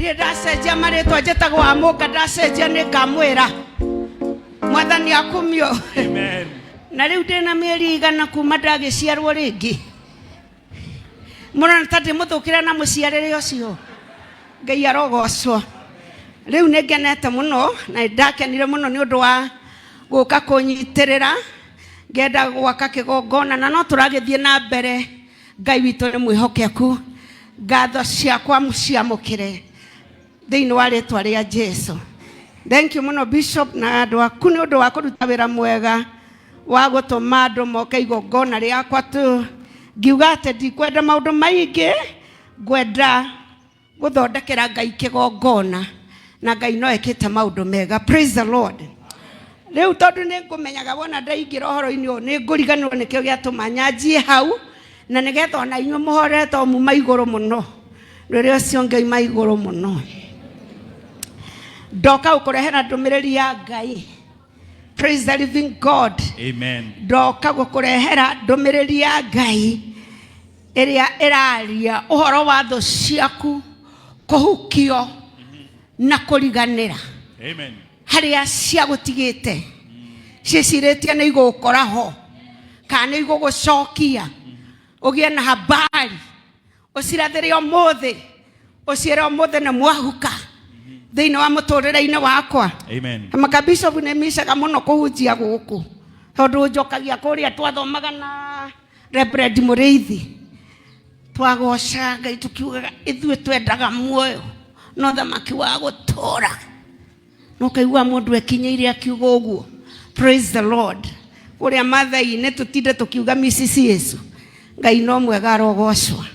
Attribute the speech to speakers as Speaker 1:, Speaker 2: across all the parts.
Speaker 1: Ndacenjia marĩtwa njĩtagwo Munga, ndacenjia nĩngamwĩra mwathani akumio.
Speaker 2: Amen.
Speaker 1: Na rĩu ndĩna mĩeri 100 kuma ndagĩciarwo rĩngĩ. Mũrona ta ndĩmũthũkĩra na mũciarĩre ũcio. Ngai arogocwo. Rĩu nĩngenete mũno na ndakenire mũno nĩ ũndũ wa gũka kũnyitĩrĩra. Ngenda gwaka kĩgongona na no tũragĩthiĩ na mbere. Ngai witũ nĩ mwĩhokeku. Ngatho ciakwa mũciamũkĩre thĩinĩ wa rĩtwa rĩa Jesu. Thank you mũno Bishop na andũ aku nĩ ũndũ wa kũruta wĩra mwega wa gũtũma andũ moke igongona rĩakwa tu. Ngiuga atĩ ndikwenda maũndũ maingĩ, ngwenda gũthondekera Ngai kĩgongona na Ngai no ekĩte maũndũ mega. Praise the Lord. Rĩu tondũ nĩngũmenyaga wona ndaingĩra ũhoro-inĩ ũyũ nĩngũriganĩrwo nĩkĩo gĩatũma nyanjie hau na nĩgetha ona inyuĩ mũhorete muma igũrũ mũno rĩrĩa ũcio Ngai ma igũrũ mũno. Ndoka gũkũrehera ndũmĩrĩri ya Ngai. Praise the living God.
Speaker 2: Amen.
Speaker 1: Ndoka gũkũrehera ndũmĩrĩri ya Ngai ĩrĩa ĩraria ũhoro wa thũ ciaku kũhukio na kũriganĩra.
Speaker 2: Amen.
Speaker 1: Harĩa ciagũtigĩte cicirĩtie nĩ igũgũkora ho kana igũgũcokia ũgĩe na habari ũcirathĩre ũmũthĩ ũciĩre ũmũthĩ nĩ mwahuka thĩinĩ wa mũtũrĩre-inĩ wakwa.
Speaker 2: Amen.
Speaker 1: Maka Bishop nĩ micaga mũno kũhunjia gũkũ tondũ njokagia kũrĩa twathomaga na Reverend Mũrĩithi twagoca Ngai tukiugaga ithuĩ twendaga muoyo no thamaki wa gũtũũra no kaigua mũndũ ekinyĩire akiuga ũguo. Praise the Lord. Kũrĩa mathai-inĩ tũtinde tukiuga Mrs. Yesu Ngai no mwega arogocwa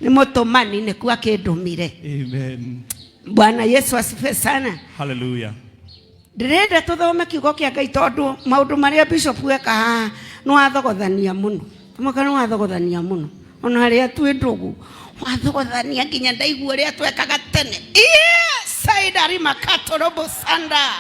Speaker 1: nĩ mũtũmani nĩkuo akĩndũmire.
Speaker 2: Amen.
Speaker 1: Bwana Yesu asifiwe sana.
Speaker 2: Hallelujah.
Speaker 1: Ndĩrenda tũthome kiugo kĩa Ngai tondũ maũndũ marĩa Bishop eka no athogothania mũno. Kamaka no athogothania mũno. Ona harĩa twĩ ndũgu wathogothania nginya ndaigua ũrĩa twekaga tene. Saidari makato robo sanda.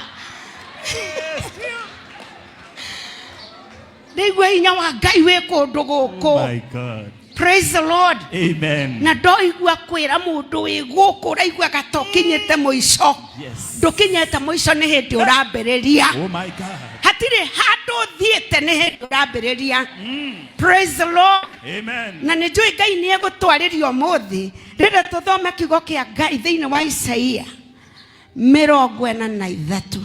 Speaker 1: Ndaigua hinya wa Ngai wĩ kũndũ gũkũ.
Speaker 2: Oh my God.
Speaker 1: Praise the Lord.
Speaker 2: Amen.
Speaker 1: Na ndoigua kwĩra mũndũ wĩ gũkũ ũraigua gatokinyĩte mũico.
Speaker 2: Yes.
Speaker 1: Ndũkinyĩte mũico nĩ hĩndĩ ũrambĩrĩria.
Speaker 2: Oh my God.
Speaker 1: Hatirĩ handũ thiĩte nĩ hĩndĩ ũrambĩrĩria. Praise the Lord.
Speaker 2: Amen.
Speaker 1: Na nĩ njũĩ Ngai nĩ egũtwarĩria ũmũthĩ rĩrĩa tũthome kiugo kĩa Ngai thĩinĩ wa Isaia 43.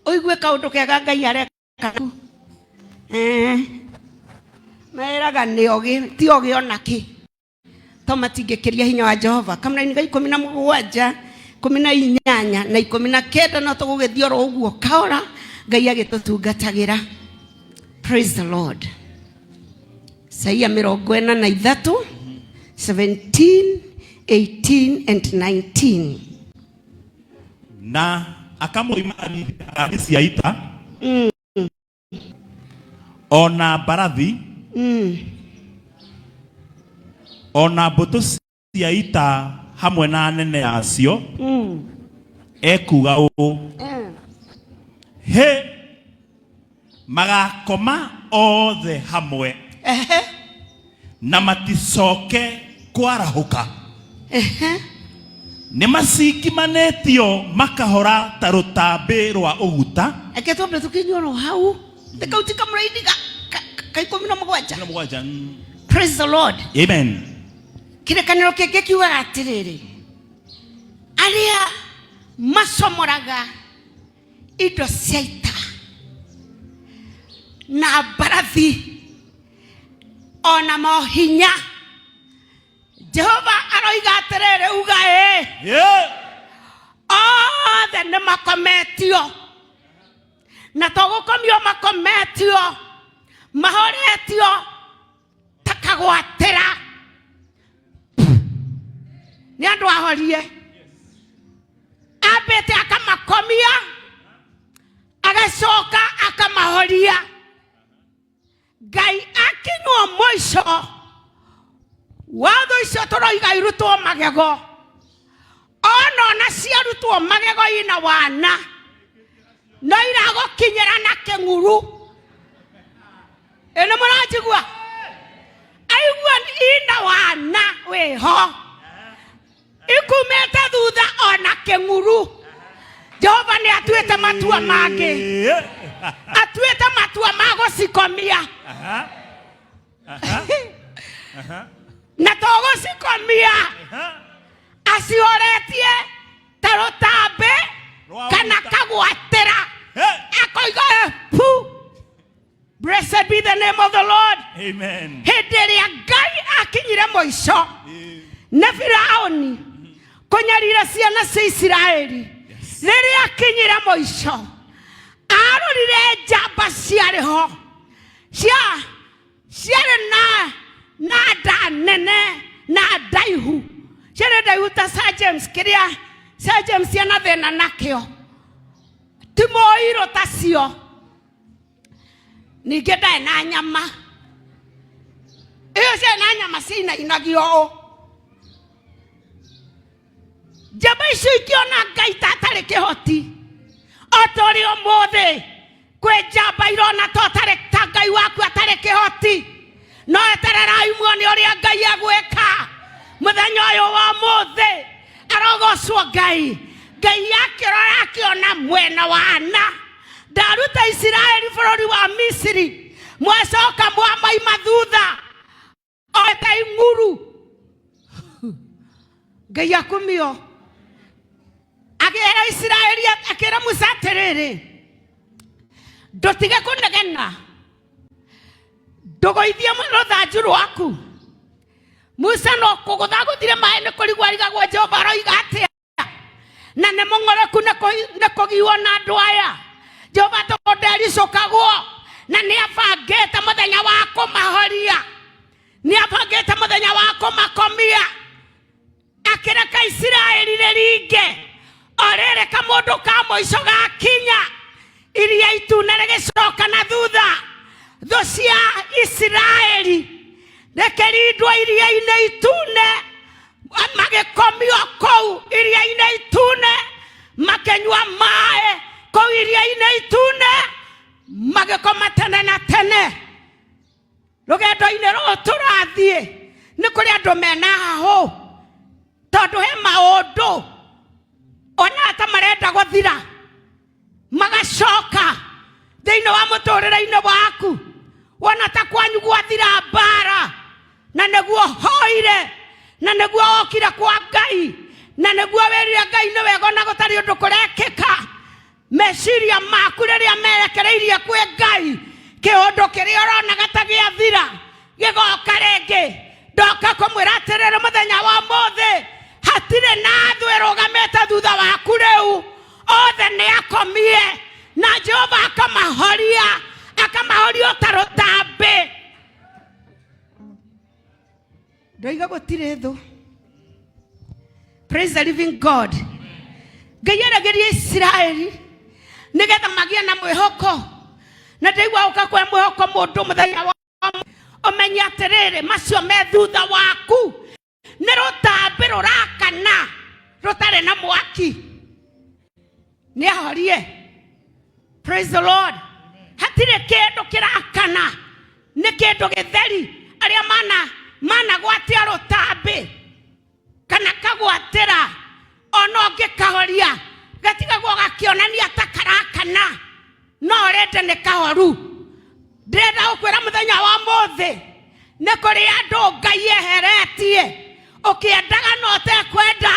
Speaker 1: Ũigue kaũndũ kega Ngai areka. Meraga nĩ ogi ti ogi onaki to matingĩkĩria hinya wa Jehova. Kamũra-inĩ ga 17 18 na 19 no tũgũgĩthiĩ oro ũguo kaora Ngai agĩtũtungatagĩra. Praise the Lord. Isaia 43 17 18 and 19.
Speaker 2: Na akamũrima cia ita ona mbarathi ona mbũtũ cia ita hamwe na nene yacio ekuga ũũ he magakoma othe hamwe na maticoke kwarahũka nĩ macikimanĩtio makahora ta rũtambĩ rwa ũguta.
Speaker 1: Eke twambe tũkinyũrwo hau ndĩkauti kamũra-inĩ ga 17. Praise the Lord.
Speaker 2: Amen.
Speaker 1: Kĩrĩkanĩro kĩngĩ kiugaga atĩrĩrĩ arĩa macomoraga indo cia ita na mbarathi ona mohinya Jehova aroiga atĩrĩrĩ uga othe nĩ makometio na tũgũkomio makometio mahoretio takagwatĩra nĩ andũ ahorie ambĩte akamakomia agacoka akamahoria Ngai akinywo mũico watho icio tũroiga irutwo magego ona ciarutwo magego ina wana no iragũkinyĩra na kĩng'uru. Ene mũranjigua aigua ina wana wĩho kumeta thutha ona kenguru Jehova ni atuete matua mage atuete matua mago sikomia na togo sikomia asioretie tarotabe kana kagwatera akoiga pu. Blessed be the name of the Lord.
Speaker 2: Amen.
Speaker 1: Hederia gai akinyire moisho na Firaoni konyarira ciana cia Isiraeli rĩrĩa akinyire moisho arorire njamba ciarĩho ciarĩ na nda nene na ndaihu ciarĩ ndaihu ta Sir James kĩrĩa Sir James ciana thĩna nakĩo ti moirũ ta cio ningĩ ndarĩ na nyama ĩyo ciarĩ na nyama cinainagio ũũ njamba icio ikĩona Ngai ta atarĩ kĩhoti o ta ũrĩa ũmũthĩ kwĩ njamba irona ta ũtarĩ ta Ngai waku atarĩ kĩhoti no etererai muone ũrĩa Ngai agwĩka mũthenya ũyũ wa ũmũthĩ arogocwo Ngai akĩrora akĩona mwena wa ana ndaruta Isiraeli bũrũri wa Misiri mwacoka mwamaima thutha o ta ing'uru Ngai akumio agera Isiraeli akĩra Musa atĩrĩrĩ ndũtige kũnegena ndũgũithie rũthanju rwaku Musa no kũgũtha gũthire maĩ nĩ kũrigwarigagwo Jehova aroiga atĩa na nĩ mũng'oreku nĩ kũgiwo na andũ aya Jehova tondũ ndericũkagwo na nĩ abangĩte mũthenya wa kũmahoria nĩ abangĩte mũthenya wa kũmakomia akĩreka Isiraeli rĩringe o rĩrĩ kamũndũ ka mũico gakinya iria itune rĩgĩcoka na thutha thũ cia Isiraeli rekerindwo iria-inĩ itune magĩkomio kũu iria-inĩ itune makĩnyua maĩ kũu iria-inĩ itune magĩkoma tene na tene rũgendo-inĩ rũrũ tũrathiĩ nĩ kũrĩ andũ mena hahũ tondũ he maũndũ ona ta marenda gũthira magacoka thĩinĩ wa mũtũrĩre-inĩ waku wona ta kwanyu gwathira mbara na nĩguo hoire na nĩguo okire kwa Ngai na nĩguo wĩrire Ngai nĩ wega na gũtarĩ ũndũ kũrekĩka meciria maku rĩrĩa merekereirie kwĩ Ngai kĩũndũ kĩrĩa ũronaga ta gĩathira gĩgoka rĩngĩ ndoka kũmwĩra atĩrĩrĩ mũthenya wa ũmũthĩ hatirĩ na thũ ĩrũgamĩte thutha waku rĩu othe nĩ akomie na Jehova akamahoria ta rũtambĩ ndoiga gũtirĩ thũ. Praise the living God. Ngai aragĩria Isiraeli nĩgetha magĩe na mwĩhoko na ndaigua ũka kwĩ mwĩhoko mũndũ mũthenya wa ũmenye atĩrĩrĩ macio me thutha waku nĩ rũtambĩ rũrakana rũtarĩ na mwaki nĩ ahorie. Praise the Lord. Hatirĩ kĩndũ kĩrakana nĩ kĩndũ gĩtheri arĩa managwatia rũtambĩ kana kagwatĩra ona ũngĩkahoria gatigagwo gakĩonania ta karakana no rĩndĩ nĩ kahoru. Ndĩrenda gũkwĩra mũthenya wa ũmũthĩ nĩ kũrĩ andũ Ngai eheretie ũkĩendaga na ũtekwenda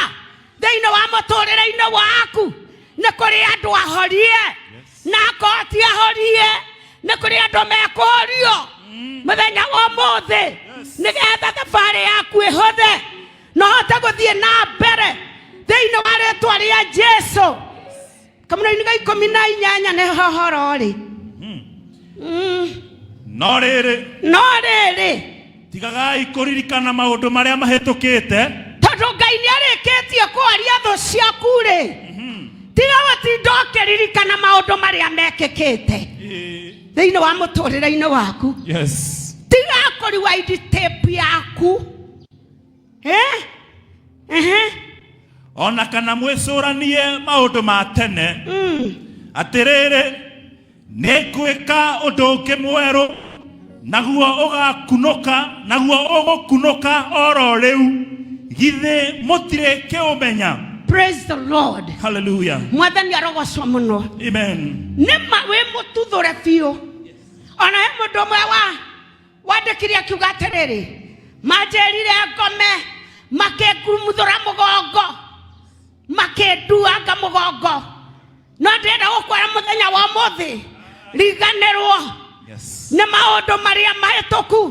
Speaker 1: thĩinĩ wa mũtũrĩre-inĩ waku nĩ kũrĩ andũ ahorie na akoti ahorie nĩ kũrĩ andũ mekũhorio mũthenya wa ũmũthĩ nĩgetha thabarĩ yaku ĩhũthe na ũhote gũthiĩ na mbere thĩinĩ wa rĩĩtwa rĩa Jesũ. Kamũra-inĩ ga 18 nĩ hohoro rĩ
Speaker 2: no rĩrĩ tigagai kũririkana maũndũ marĩa mahĩtũkĩte
Speaker 1: tondũ Ngai nĩ arĩkĩtie kũaria thũ ciaku rĩ tiga gũtinda ũkĩririkana maũndũ marĩa mekĩkĩte thĩinĩ wa mũtũrĩre-inĩ waku. Tiga kũriwaindi tape yaku
Speaker 2: ona kana mwĩcũranie maũndũ ma tene atĩrĩrĩ nĩ ngwĩka ũndũ ũngĩ mwerũ naguo ũgũkunũka oro rĩu Githe motire keomenya.
Speaker 1: Praise the Lord.
Speaker 2: Hallelujah.
Speaker 1: Mwathani arogocwo muno.
Speaker 2: Amen.
Speaker 1: Nima we mututhure biu. Ona he mundu mwe wandikire akiuga atiriri. Majerire ngome makengurumuthura mugongo. Makenduanga mugongo. No ndenda gukwara muthenya wa muthi. Riganirwo.
Speaker 2: Yes.
Speaker 1: Nĩ maũndũ marĩa mahĩtũku.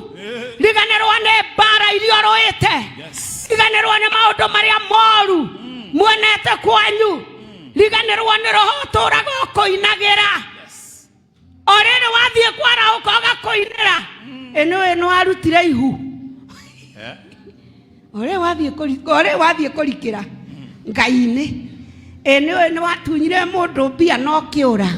Speaker 1: Riganĩrwo nĩ mbara iria ũrũĩte. Riganĩrwo nĩ maũndũ marĩa moru muonete kwanyu. Riganĩrwo nĩ roho ũtũũraga ũkũinagĩra. O rĩrĩ wathiĩ kwara ũkoga kũinĩra. Ĩno arutire ihu. Ore wathiĩ kũrikĩra Ngai-inĩ. Ĩno watunyire mũndũ mbia no kĩũra.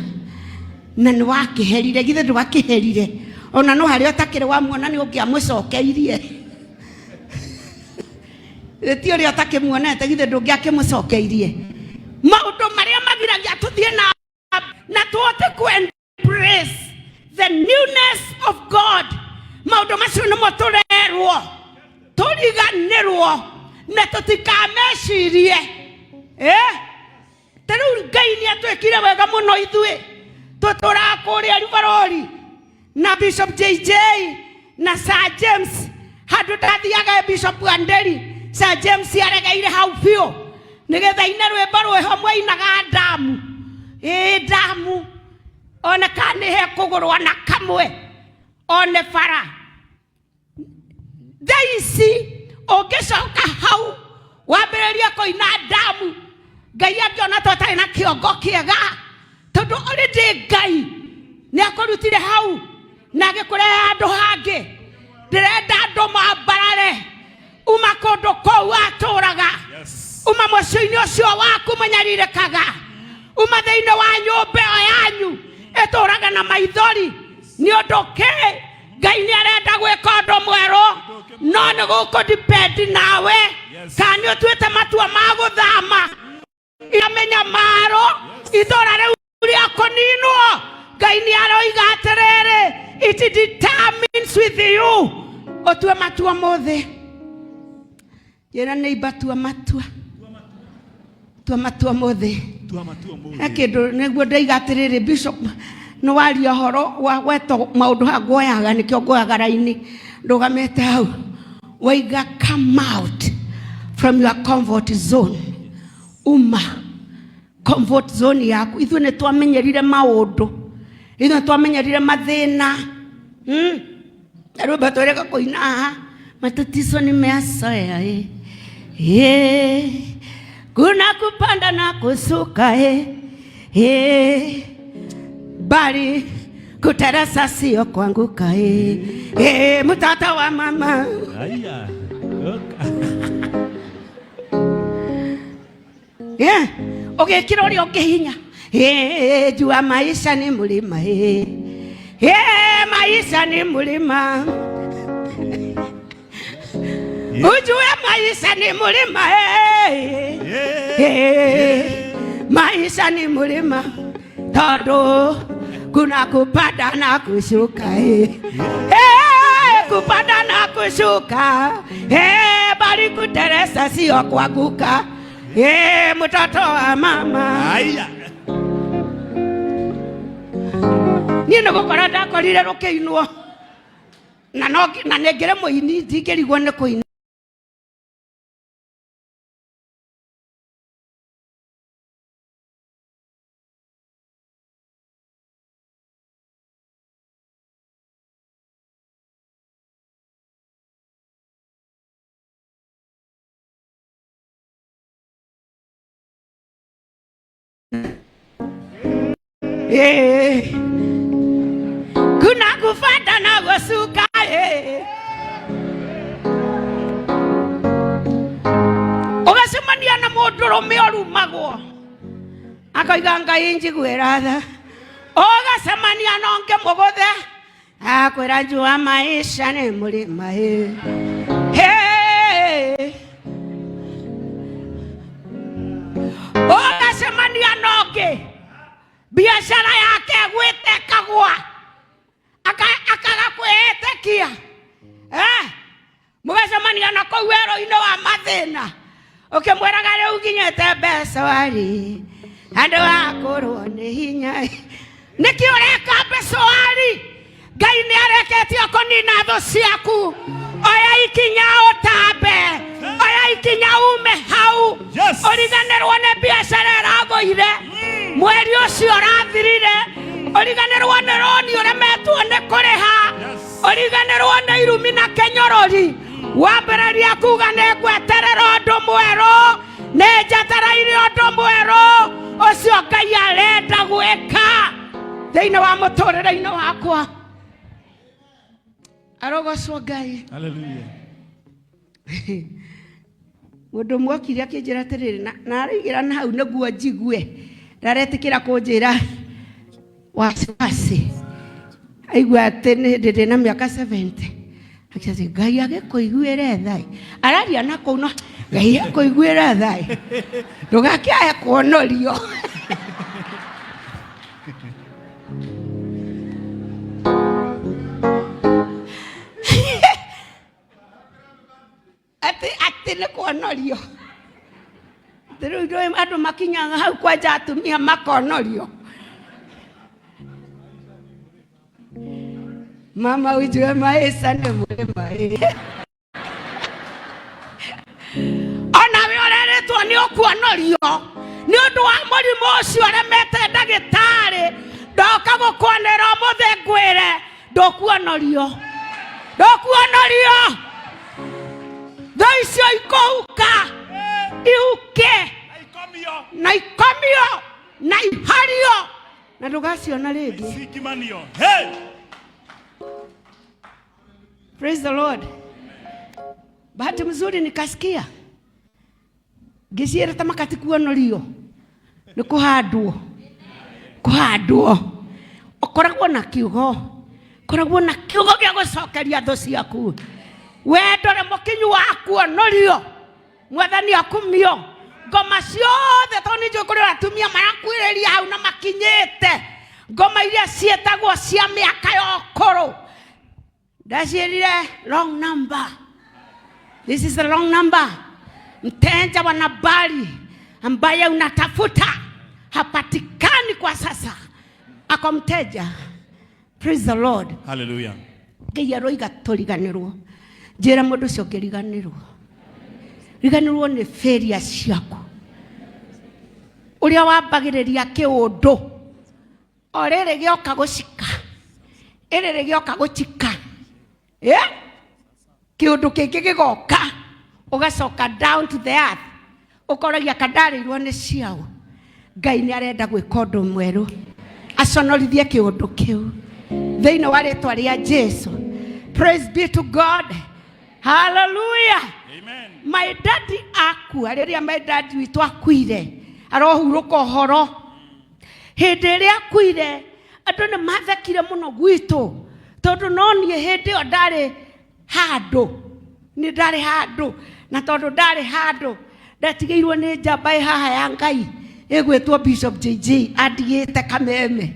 Speaker 1: Na nĩ wakĩherire githe ndwakĩherire ona no harĩa ũtakĩrĩ wa muona nĩ ũngĩamũcokeirie ti ũrĩa ũtakĩmuonete githe ndũngĩakĩmũcokeirie maũndũ marĩa magiragia tũthiĩ na tũhote embrace the newness of God maũndũ macio nĩmo tũrerwo tũriganĩrwo na tũtikamecirie tarĩu Ngai nĩatwĩkire wega mũno ithuĩ tutura kuria rivarori na Bishop JJ na Sir James hadu tathiaga Bishop Anderi Sir James aregeire hau biu nigetha ina rwimbo rwe hamwe inaga damu damu ona kane he kugurwa na kamwe one fara daisi ogecoka hau wambĩrĩria kũina damu Ngai angĩona tũtarĩ na kĩongo kĩega tondu already Ngai nĩ akũrutire hau na agĩkũrehe handũ hangĩ ndĩrenda andũ mambarare uma kũndũ kũu atũraga uma mũciĩ-inĩ ũcio waku mũnyarirĩkaga uma thĩinĩ wa nyũmba ĩyo yanyu ĩtũraga na maithori nĩ ũndũ Ngai nĩ arenda gwĩka ũndũ mwerũ no nĩ gũkũ-depend nawe kana nĩ ũtuĩte matua ma gũthama iramenya maro itũra rĩu Konino, Gainiaro Igaterere, it determines with you. Otua matua mothe. Yena neighbor tua matua. Tua matua mothe. Ekedo neguo ndaigaterere Bishop no wali horo wa weto maundu hagoyaga nikio goyaga raini ndugamete hau. Waiga come out from your comfort zone. Comfort zone yaku ithu ne twamenyerire maundu ithu twamenyerire mathina aruba toreka koina matatizo nimeasoya kuna kupanda na kusuka bali kuteresa sio kuanguka mtata wa mama ogekira uri ogehinya jua maisha ni mulima maisha ni mulima ujue maisha ni mulima maisha ni mulima todo kuna kupanda na kushuka kupanda na kushuka bali kuteresa sio kuanguka mtoto wa mama
Speaker 2: aya
Speaker 1: nino gukora ndakorire rukeinwo na negere muini ndingirigwo ni kuina kuna kufanda na gosuka ugasemania na mũndũrũme orumagwo akaiga Ngai njiguĩra tha ugasemania na ũngĩ mũgũthe akwĩra njua maisha nĩ mũrĩma ugasemania na ũngĩ biashara yake gwitekagwa akaga kwĩĩtĩkia mugacemania na kũu kau wero-inĩ wa mathĩna ũkĩmwĩraga rĩu nginyĩte mbeca wari andũ akũrwo nĩ hinya nĩkĩ ũreka mbeca wari Ngai nĩareketio kũnina thũ ciaku oya ikinya ũtambe oya ikinya ume hau ũriganĩrwo nĩ biacara ĩragũire mweri ũcio ũrathirire ũriganĩrwo nĩ roni ũremetwo nĩ kũrĩha ũriganĩrwo nĩ irumi na kĩnyorori wambĩrĩria kuga nĩngweterera ũndũ mwerũ nĩnjetereire ũndũ mwerũ ũcio Ngai arenda gwĩka thĩinĩ wa mũtũrĩre-inĩ wakwa arogocwo Ngai.
Speaker 2: Hallelujah.
Speaker 1: Mũndũ mwokire akĩnjĩra atĩrĩrĩ na araigĩra na hau nĩguo njigue ndaretĩkĩra kũnjĩra wasiwasi aigua atĩ ndĩ na mĩaka 70 akĩathi Ngai agĩkũiguĩre thai araria na kũu no Ngai agĩkũiguĩre thai ndũgakĩahe kuonorio ati nĩ kuonorio rĩu andũ makinyaga hau kwanja atumia makonorio mama ujue maisha nĩ mũrĩma onawe ũreretwo nĩ ũkuonorio nĩ ũndũ wa mũrimũ ũcio ũremete ndagĩtarĩ ndoka gũkuonera ũmũthĩ ngwĩre ndũkuonorio thũ icio ikũhuka ihuke na ikomio na ihario na ndũgaciona rĩngĩ. Praise the Lord. Bahati mzuri nikasikia ngĩciĩra tamakati kuonorio nĩ kũhandwo ũkoragwo na kiugo gĩa gũcokeria thũ ciaku wendore mũkinyu wa kuonorio mwathani akumio ngoma ciothe tondũ nĩnjũĩ kũrĩ atumia marakuĩrĩria hau na makinyĩte ngoma iria ciĩtagwo cia mĩaka ya ũkũrũ ndaciĩrire wrong number. This is the wrong number. Mteja wa nambari ambaye unatafuta hapatikani kwa sasa. Ako mteja. Praise the Lord.
Speaker 2: Hallelujah.
Speaker 1: Ngai aroiga tũriganĩrwo njĩra mũndũ ũcio ũngĩriganĩrwo nĩ failure ciaku ũrĩa wambagĩrĩria kĩũndũ o rĩrĩ gĩoka gũcika kĩũndũ kĩngĩ gĩgoka ũgacoka down to the earth ũkoragia kandarĩirwo nĩ ciao. Ngai nĩ arenda gwĩka ũndũ mwerũ aconorithie kĩũndũ kĩu thĩinĩ wa rĩtwa rĩa Jesu. Praise be to God. Hallelujah.
Speaker 2: Amen.
Speaker 1: My daddy akua rĩrĩa my daddy witũ akuire arohurũka ũhoro hĩndĩ ĩrĩa akuire andũ nĩ mathekire mũno gwitũ tondũ no niĩ hĩndĩ ĩyo ndarĩ handũ na tondũ ndarĩ handũ ndatigĩirwo nĩ njamba haha ya Ngai ĩgwĩtwo Bishop JJ andigĩte kameme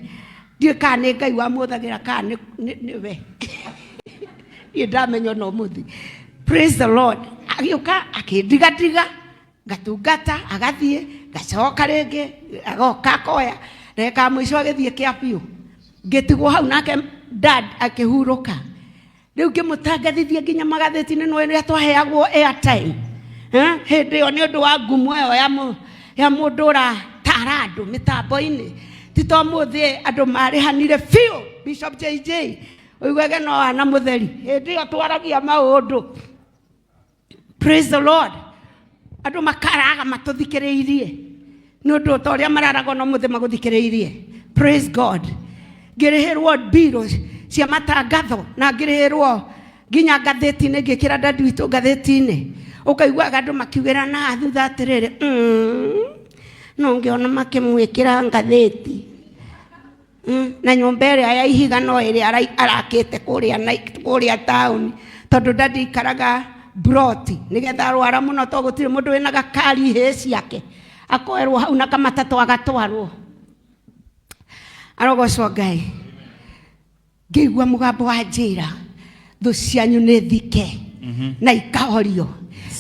Speaker 1: ndiĩ kana nĩ Ngai wamũthagĩra kana nĩwe ndamenya no mũthĩ. Praise the Lord. Agĩũka akĩndigadiga ngatungata agathiĩ ngacoka rĩngĩ agoka akoya ndagĩka mũico agĩthiĩ kĩabiũ ngĩtigwo hau nake dad akĩhurũka rĩu ngĩmũtangathithia nginya magathĩti-inĩ no ĩrĩa twaheagwo airtime hĩndĩ ĩyo nĩ ũndũ wa ngumo ĩyo ya mũndũ ũratara andũ mĩtambo-inĩ ti to mũthĩ andũ marĩhanire biũ. Bishop JJ oigage no wana mũtheri hĩndĩ ĩyo twaragia maũndũ. Praise the Lord. Andũ makaraga matũthikĩrĩirie nĩ ũndũ ta ũrĩa mararaga no mũthĩ magũthikĩrĩirie. Praise God. Ngĩrĩhĩrwo mbiro cia matangatho na ngĩrĩhĩrwo nginya ngathĩti-inĩ ngĩkĩra dadi witũ ngathĩti-inĩ ũkaiguaga andũ makiugĩra na thutha atĩrĩrĩ no ngĩona makĩmwĩkĩra ngathĩti na nyũmba ĩrĩa ya ihiga no ĩrĩa arakĩte kũrĩa taũni tondũ dadi ikaraga broti nĩgetha arwara mũno to gũtirĩ mũndũ wĩna gakari hĩ ciake akoerwo hau na kamatatũ agatwarwo. Arogocwo Ngai. Ngĩigua mũgambo wa njĩra thũ cianyu nĩ thike na ikahorio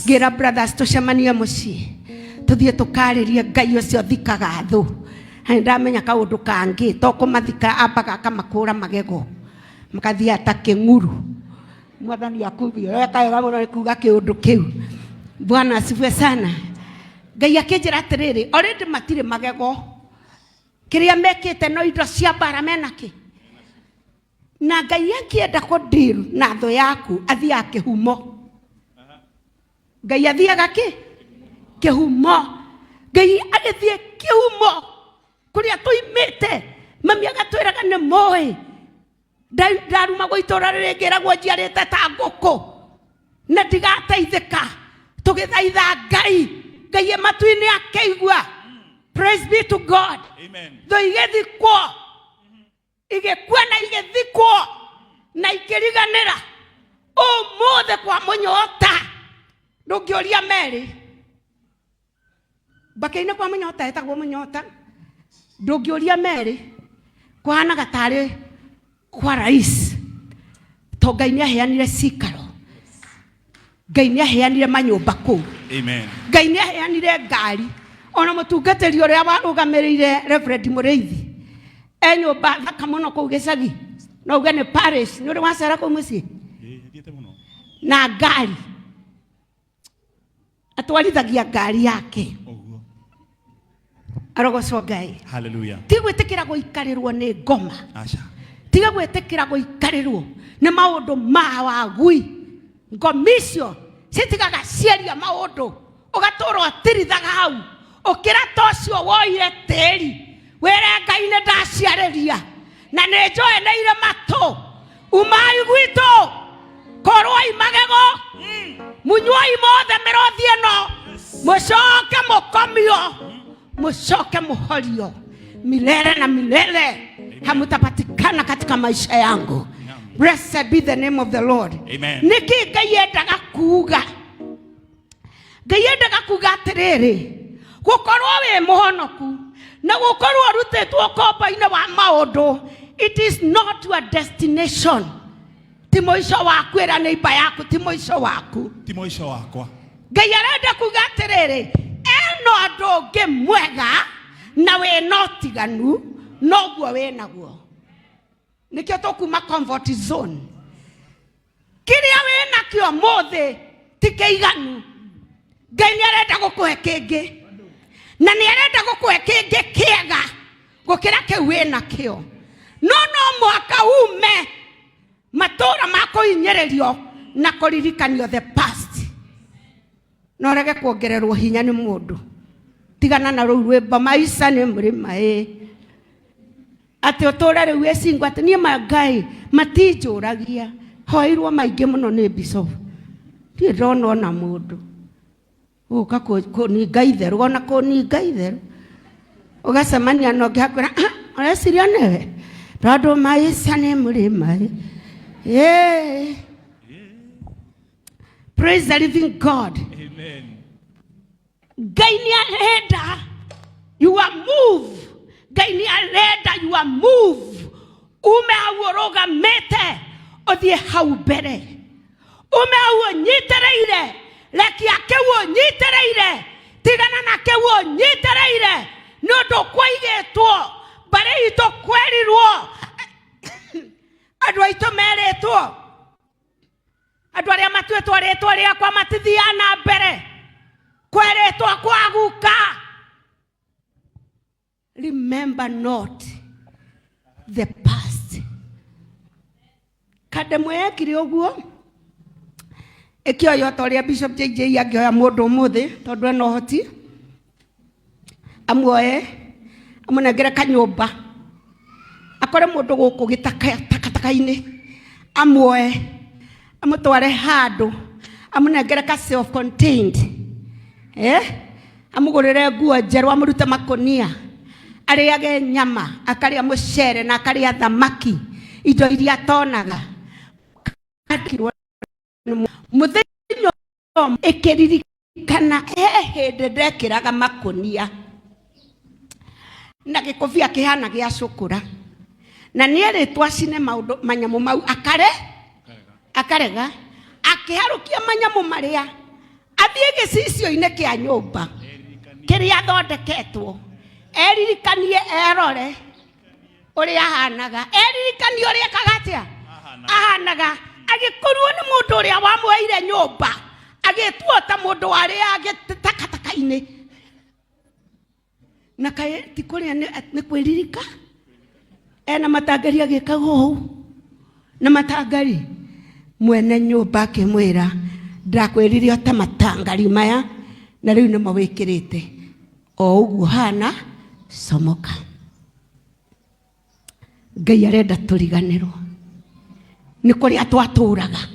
Speaker 1: Gira brothers tucemanie mucii. Tuthie tukaririe Ngai ucio thikaga thu. Ndamenya kaundu kangi to kumathika abaga kamakura magego. Makathie atakinguru. Mwathani akubio ekaga muno kuga kiundu kiu. Bwana asifiwe sana. Ngai akinjira atiriri already matire magego. Kiria mekite no indo cia bara menaki. Na Ngai akienda kudiru na tho yaku athie akihumo. Ngai athiaga kihumo. Ngai agithie kihumo kuria tuimite. Mami agatwiraga ni moi. Ndaruma gwitora ririgiragwo njiarite ta nguku. Na ndigateithika. Tugithaitha Ngai. Ngai matuini akeigua. Praise be to God.
Speaker 2: Amen.
Speaker 1: Tho igithikwo. Igekua na igithikwo. Na ikiriganira. Mothe kwa munyota. Ndungioria Mary. Bakaine kwa munyota etagwo munyota. Ndungioria Mary. Kwana gatari kwa rais. To Ngai niaheanire cikaro. Ngai niaheanire manyumba kuu.
Speaker 2: Amen.
Speaker 1: Ngai niaheanire ngari. Ona mutungatiri uria warugamirire Reverend Mureithi. Nyumba thaka muno kuu gicagi. No uge ni parish. Ni uri wacera kuu mucii.
Speaker 2: Thiete muno.
Speaker 1: Na ngari. Atwarithagia ngari yake.
Speaker 2: Oguo.
Speaker 1: Arogocwo Ngai.
Speaker 2: Hallelujah.
Speaker 1: Ti gwitikira guikarirwo ni ngoma.
Speaker 2: Acha.
Speaker 1: Tiga gwitikira guikarirwo ni maundu ma wagui. Ngomicio citigaga cieria maundu. Ugaturwo tirithaga hau. Ukira tocio woire teri. Were Ngai ne ndaciariria. Na ne njoe neire matu. Umai gwitu. Korwai magego. Munyoi mothe mirothie no. Mucoke mukomio. Mucoke muhorio. Milele na milele. Hamutapatikana katika maisha yangu. Blessed be the name of the Lord.
Speaker 2: Amen.
Speaker 1: Niki Ngai endaga kuga. Ngai endaga kuga atiriri. Gukorwo we muhonoku. Na gukorwo rutetwo komba-ine wa maundu. It is not your destination. Ti muico waku era neighbor yaku ti muico waku.
Speaker 2: Ti muico wakwa.
Speaker 1: Ngai arenda kuga atiriri. Eno andu ngi mwega na we notiganu noguo we naguo. Nikio tukuma comfort zone. Kiria we nakio mothe tikeiganu. Ngai niarenda gukuhe kingi. Na niarenda gukuhe kingi kiega gukira kiu we nakio. No mwaka ume matura mako inyererio na kuririkanio the past. No rege kuongererwo hinya ni mundu. Tigana na rwimbo maisha ni mrima ati utura riu ecingwa ati nie Ngai matinjuragia hoirwo maingi muno ni bishop. Ti ndona ona mundu. Uka ko ni Ngai theru ona ko ni Ngai theru. Ugacemania no ngiakwira ureciria newe. Tondu maisha ni mrima. Praise the living God.
Speaker 2: Amen.
Speaker 1: Ngai ni arenda you are move. Ngai ni arenda you are move. Ume hauroga mete othie hau mbere. Ume hau nyitereire. Leki akewo nyitereire. Tigana na kewo nyitereire. Nondo kwaigetwo. Bare ito kwerirwo. Adwa ito meretwo. Adwa ria matwetwo retwo ria kwa matithiana mbere. Kweretwo kwaguka. Remember not the past. Kade mwekire oguo. Ekio yotoria Bishop JJ agioya mundu muthi tondu eno hoti. Amuoye amunengere kanyumba. Akore mundu guku gitaka-ini. Amuoye amutware handu. Amunengere ka self contained. Amugurire nguo njeru amurute makonia. Ariage nyama, akaria mucere na akaria thamaki. Indo iria tonaga. Muthenya ikiririkana hindi ndekiraga makonia. Na gikobia kihana gia cukura. Na nieritwa cine maundu manyamu mau akarega. Akiharukia manyamu maria athiĩ gĩcicio-inĩ kĩa nyũmba kĩrĩa athondeketwo, eririkanie erore ũrĩa ahanaga, eririkanie ũrĩa kagatia ahanaga, agĩkorwo nĩ mũndũ ũrĩa wamuheire nyũmba agĩtuo ta mũndũ warĩa agĩtakataka-inĩ, na kaĩ ti kũrĩa nĩ kwĩririka ena matangari agĩkaga ũũ, na matangari mwene nyũmba akĩmwĩra ndakwĩrire o ta matangari maya na rĩu nĩmo wĩkĩrĩte o ũguo hana comoka. Ngai arenda tũriganĩrwo nĩ kũrĩa twatũũraga.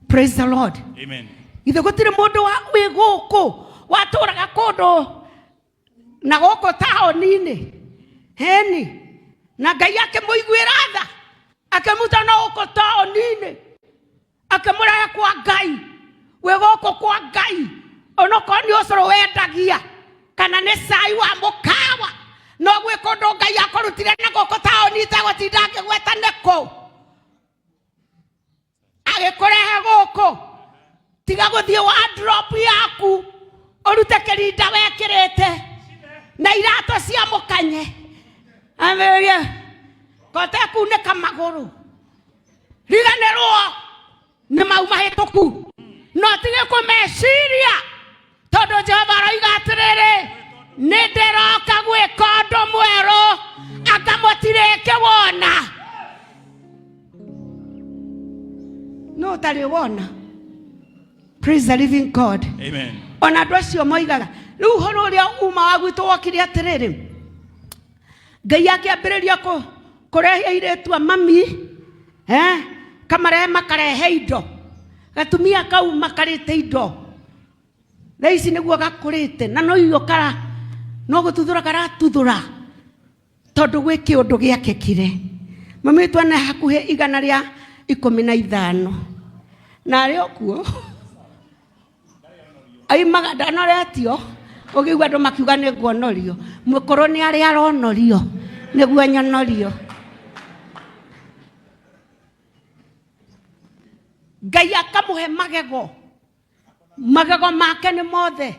Speaker 1: Praise the Lord.
Speaker 2: Amen.
Speaker 1: Ithe gũtirĩ mũndũ wĩ gũkũ watũũraga kũndũ na gũkũ taũni-inĩ heni na Ngai akĩmũiguĩra tha akĩmuta na gũkũ taũni-inĩ akĩmũrehe kwa Ngai, wĩ gũkũ kwa Ngai onokorwo nĩ ũcũrũ wendagia kana nĩ cai wa mũkawa no gwĩ kũndũ Ngai akũrutire na gũkũ taũni itegũtinda akĩgweta nĩ kũ agĩkũrehe gũkũ. Tiga gũthiĩ wardrobe yaku ũrute kĩrinda wekĩrĩte na iratũ cia mũkanye amĩrĩe kote kunĩka magũrũ. Riganĩrwo nĩ mau mahĩtũku no tige kũmeciria tondũ Jehova aroiga atĩrĩrĩ nĩ ndĩroka gwĩka ũndũ mwerũ anga mũtirĩke wona. No ũtarĩ wona. Praise the living God.
Speaker 2: Amen.
Speaker 1: Ona andũ acio moigaga rĩu ũhoro ũrĩa uma wa gwitũ wokire atĩrĩrĩ, Ngai akĩambĩrĩria kũrehe airĩtu a mami kamarehe makarehe indo, gatumia kau makarĩte indo, thaa ici nĩguo gakũrĩte na no iyo no gũtuthũra karatuthũra tondũ gwĩ kĩũndũ gĩakĩkire. Mami witũ ena hakuhĩ 115 na arĩ okuo aimaga ndanoretio ũgĩigua andũ makiuga nĩ nguonorio, mũkũrũ nĩ arĩa aronorio nĩguo nyonorio. Ngai akamũhe magego, magego make nĩ mothe,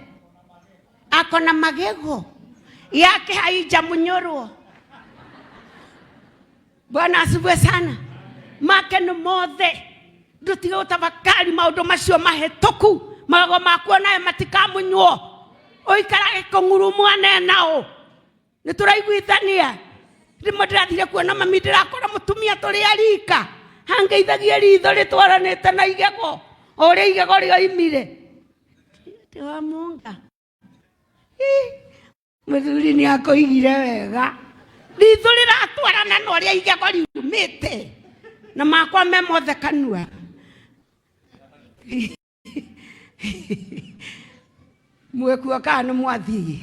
Speaker 1: akona magego yake haijamũnyorwo. Bwana asifiwe sana. Make nĩ mothe, ndutige gũtafakari maũndũ macio mahĩtũku, magego maku onayo matikamunywo ũikarage kũng'urumu ane nao. Nĩ tũraiguithania. Rĩmwe ndĩrathire kuona mami ndĩrakora mũtumia tũrĩ arika hangeithagia ritho rĩtwaranĩte na igego o ũrĩa igego rĩoimire. Ti wa Munga mũthuri nĩ akũigire wega, ritho rĩratwarana na ũrĩa igego riumĩte na makwa me mothe kanua. Mwekuo kana mwathi.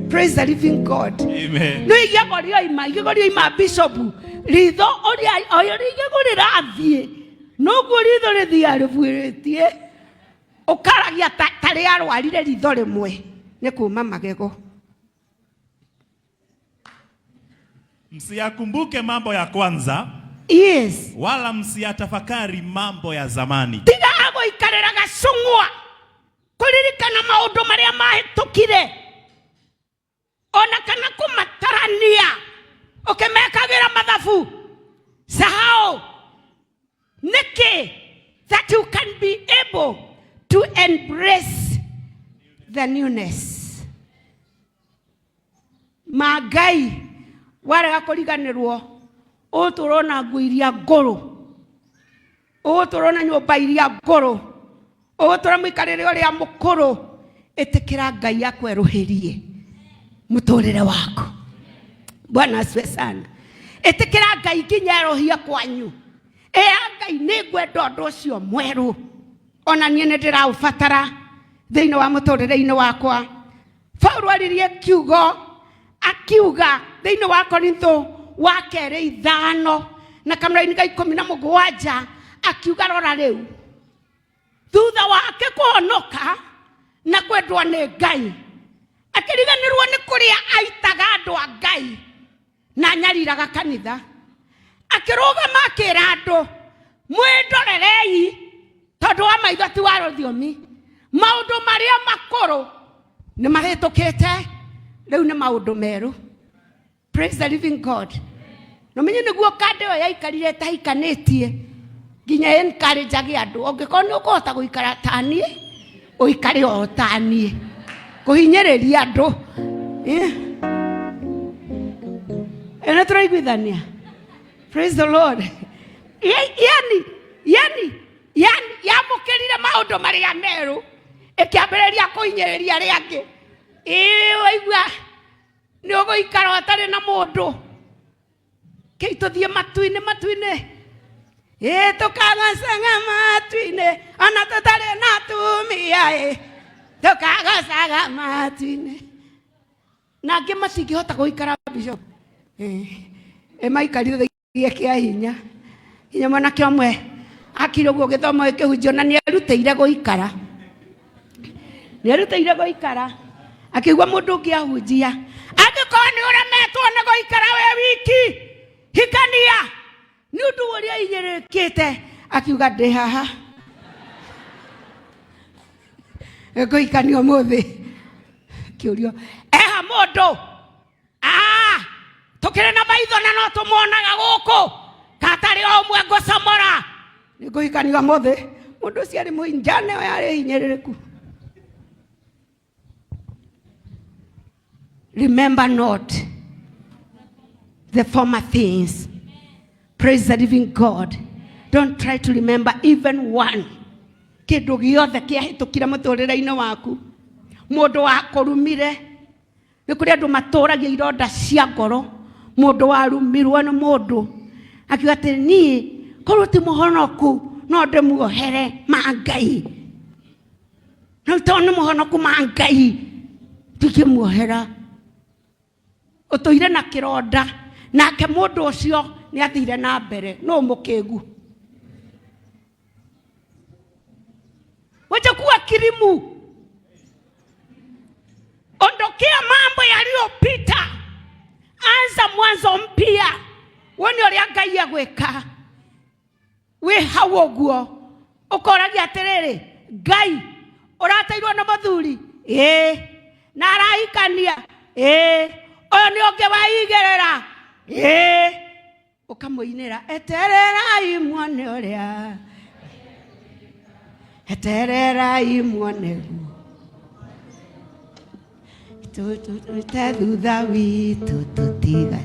Speaker 1: Praise the living God.
Speaker 2: Amen.
Speaker 1: No igego rioima bishop ritho ũrĩa igego rĩrathiĩ noguo ritho rĩthia rĩbuĩrĩtie ũkaragia tarĩ arwarire ritho rĩmwe nĩ kuma magego.
Speaker 2: Msiyakumbuke mambo ya kwanza.
Speaker 1: Yes.
Speaker 2: Wala msiyatafakari mambo ya zamani.
Speaker 1: Tiga gũikarĩra gacũng'wa kũririkana maũndũ marĩa mahĩtũkire ona kana kũmatarania ũkĩmekagĩra mathabu. Sahau nĩkĩ that you can be able to embrace the newness. Magai warega kũriganĩrwo ũtũrona nguo iria ngũrũ, ũtũrona nyũmba iria ngũrũ, ũtũrona mũikarĩre ũrĩa mũkũrũ. Ĩtĩkĩra Ngai akwerũhĩrie mũtũrĩre waku. Bwana asifiwe sana. Ĩtĩkĩra Ngai nginya erohia kwanyu. Ngai nĩ ngwenda ũndũ ũcio mwerũ ona niĩ nĩ ndĩraũbatara thĩinĩ wa mũtũrĩre-inĩ wakwa. Paulo aririe kiugo akiuga thĩinĩ wa Korintho wa kerĩ 5 na kamũra-inĩ ga 17 akiuga rora rĩu thutha wake kũhonoka na kwendwo nĩ Ngai akĩriganĩrwo nĩ kũrĩa aitaga andũ a Ngai na nyariraga kanitha, akĩrũgama akĩra andũ mwĩndorerei tondu wa maitho ti wa ruthiomi maundu maria makuru ni mahitukite riu ni maundu meru. Praise the living God. No menye niguo kande yo yaikarire tahikanitie nginya encourage agi andu ongikorwo ni ukuhota guikara tani uikare o tani kuhinyiriria andu ena turaiguithania. Praise the Lord. Yani yamukirire maundu maria meru ikiambiriria kuhinyiriria riangi waigua ni uguikara utari na mundu kei tuthie matuine tukagacaga matuine ona tutari na tumia tukagacaga matuine na angi matingihota guikara bishop maikarithie kia hinya mwanake umwe akire guo githomo gikihunjio na ni erutĩire guikara akigua mundu ungi ahunjia angikorwo ni uremetwo ni guikara we wiki hikania ni undu uria inyirikite akiuga ndi haha guikania umuthi kiurio eha mundu tukire na maitho na no tumuonaga guku katari omwe ngucomora ni guikania umuthi mundu ucio ari muinjane we ari hinyiririku. Remember not the former things. Praise the living God. Don't try to remember even one. Kindu giothe kiahitukira muturire-ini waku mundu wakurumire ni kuri andu maturagia ironda cia ngoro mundu warumirwo ni mundu akiuga ati ni korwo ti muhonoku no ndimuohere ma Ngai no toni muhonoku ma Ngai tikimuohera utoire na kironda nake mundu ucio ni athire na mbere no mukigu wacha kuwa kirimu ondokea mambo yaliyopita anza mwanzo mpya woni uria Ngai agwika we hawoguo ukoragia atiriri Ngai uratairwo na mathuri na arahikania oyo ni onge waigerera ukamuinira etererai muone uria etererai muone thutha witu tutiga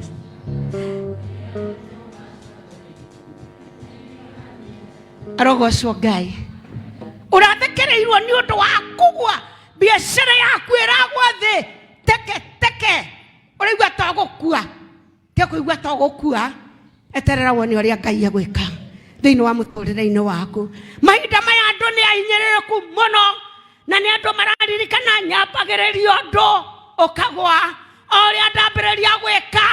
Speaker 1: arogocwo Ngai urathekereirwo ni undu wa kugwa biashara yaku iragwa thi teke urigwa togukua tekuigwa togukua eterera woni uria Ngai agwika thiini wa muturire-ini waku. Mahinda maya andu ni ahinyiriruku muno na ni andu mararirikana nyambagiririo andu ukagwa uria ndambiriria gwika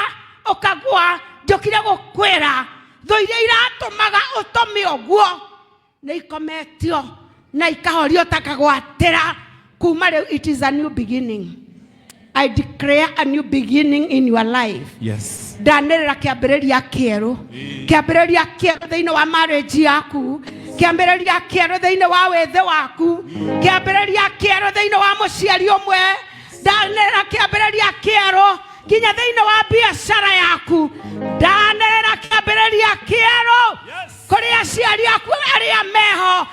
Speaker 1: ukagwa njokire gukwira tho iria iratumaga utome uguo ni ikometio na ikahorio takagwatira kuma riu. It is a new beginning. I declare a new beginning in your life.
Speaker 2: Yes.
Speaker 1: Danera kiambiriria kieru. Kiambiriria kieru thiini wa marriage yaku. Kiambiriria kieru thiini wa wethe waku. Kiambiriria kieru thiini wa muciari umwe. Danera kiambiriria kieru kinya thiini wa biashara yaku. Danera kiambiriria kieru kuri aciari aku aria meho.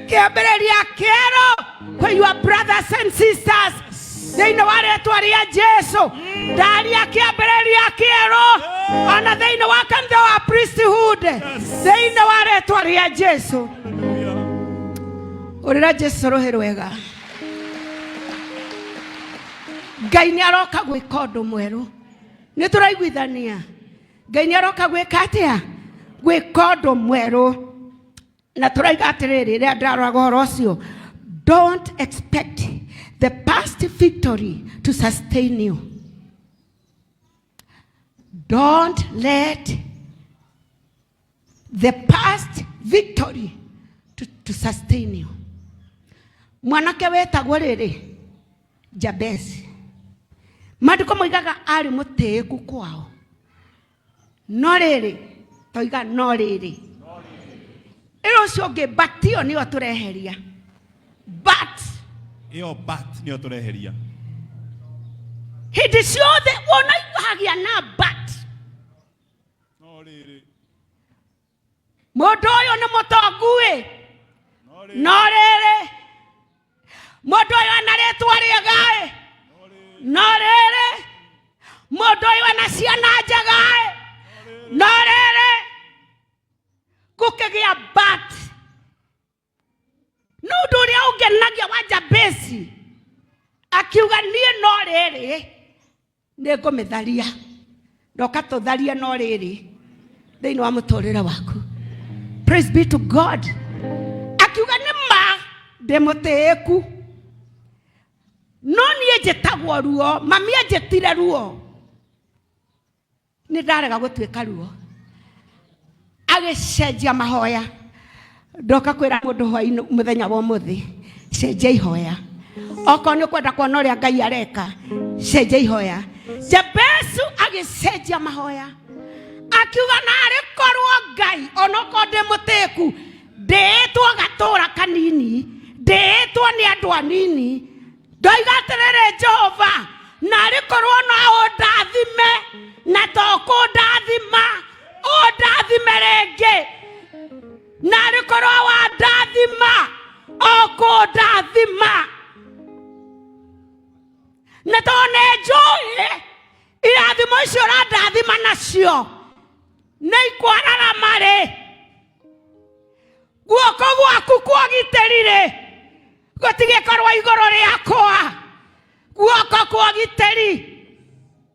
Speaker 1: Kiambiriria kieru for your brothers and sisters. Thiini wa ritwa ria Jesu ndaria kiambiriria kieru ona thiini wa kanitha wa Priesthood thiini wa ritwa ria Jesu. Urira Jesu ruhi rwega. Ngai ni aroka gwika undu mweru ni turaiguithania. Ngai ni aroka gwika atia gwika undu mweru na turaiga atiriri ria ndaraga horo ucio. Don't expect the past victory to sustain you. Don't let the past victory to sustain you. Mwanake wetagwo riri Jabezi. Maandiko moigaga ari mutiiku kwao. No riri toiga no riri iro ucio ngi batio ni otureheria but
Speaker 2: Iyo bat ni otureheria.
Speaker 1: Hindi ciothe wona hagia na but
Speaker 2: No riri.
Speaker 1: Mundu uyu ni mutongu no riri. Mundu uyu ana ritwa riega no riri. Mundu uyu ana ciana njega no riri. Gukigia but nundu uria ungenagia wa Jabesi akiuga nie no riri ni ngumitharia ndoka tutharia no riri thiini wa muturire waku. Praise be to God. Akiuga ni ma ndimutiiku no nie njitagwo ruo mami anjitire ruo ni ndarega gutuika ruo agicenjia mahoya. Ndoka kwira mundu hwaini muthenya wa muthi cenjia ihoya oko ni kwenda kuona uria Ngai areka cenjia ihoya. Jabesu agicenjia mahoya akiuga nari korwo Ngai onoko ndimutiku nditwo gatura kanini nditwo ni andu anini ndoiga atiriri Jehova nari korwo no undathime na toko ndathima undathime ringi nari korwo wa ndathima oko ndathima na tone njui irathimo icio randathima nacio nĩ ikwarara marĩ guoko gwaku kwagitĩrire gũtigĩkorwo igũrũ rĩakwa guoko kwagitĩri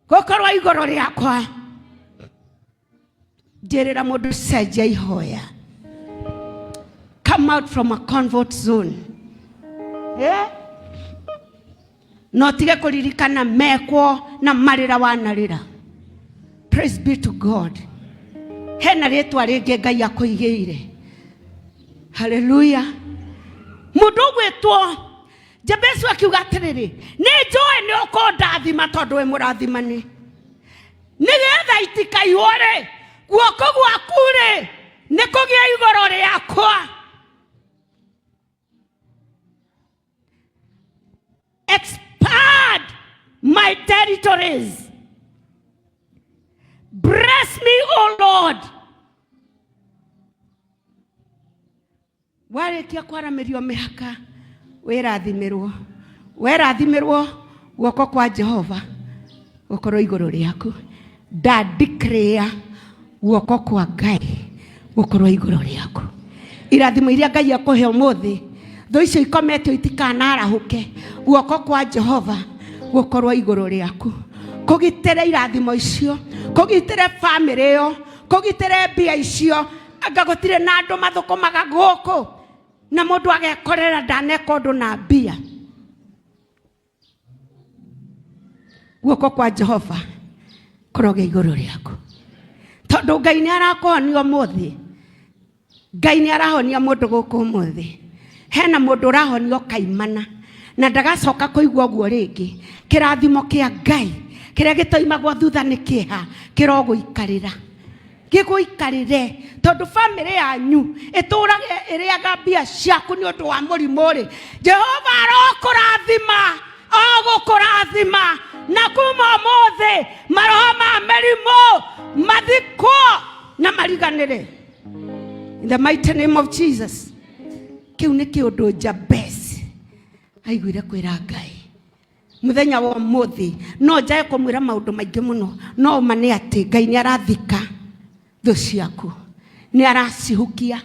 Speaker 1: gũkorwo igũrũ rĩakwa. Njĩrĩra mũndũ cenjia ihoya. Come out from a comfort zone. No tige kuririkana mekwo na marĩra wanarĩra. Praise be to God. Hena rĩtwa rĩngĩ Ngai akũigĩire. Hallelujah. Mũndũ gwĩtwo Jabesu akiuga atĩrĩrĩ nĩ njũĩ nĩ ũkũndathima tondũ wĩ mũrathimani nĩgetha itikaihũre guoko gwaku rĩ nĩ kũgĩa igũrũ rĩakwa. Expand my territories. Bless me, O Lord. Warikia kwaramirio mihaka werathimirwo guoko kwa Jehova gukorwo igũrũ rĩaku. Da declare guoko kwa Ngai gukorwo igũrũ rĩaku. Irathimo iria Ngai akuhe ũmũthĩ tho icio ikometio itikanarahũke guoko kwa Jehova gukorwo igũrũ rĩaku. Kũgitĩre irathimo icio, kũgitĩre family ĩyo, kũgitĩre mbia icio. Anga gũtirĩ na andũ mathũkũmaga gũkũ na mũndũ agekorera ndaneka ũndũ na mbia. Guoko kwa Jehova kũroge igũrũ rĩaku. Tondũ Ngai nĩ arakuhonia ũmũthĩ. Ngai nĩ arahonia mũndũ gũkũ ũmũthĩ. Hena mũndũ ũrahonio kaimana na ndagacoka kũigua ũguo rĩngĩ. Kĩrathimo kĩa Ngai kĩrĩa gĩtoimagwo thutha nĩ kĩeha kĩrogũikarĩra. Gĩgũikarĩre tondũ family yanyu ĩtũrage ĩrĩaga mbia ciaku nĩ ũndũ wa mũrimũ rĩ. Jehova arokũrathima agũkũrathima na kuma ũmũthĩ maroho ma mĩrimũ mathikwo na mariganĩre. In the mighty name of Jesus. Kiu nĩ kĩũndũ Jabesi aiguire kwĩra Ngai. Mũthenya wa ũmũthĩ no njae kũmwĩra maũndũ maingĩ mũno no ma nĩ atĩ Ngai nĩ arathika thũ ciaku. Nĩ aracihukia.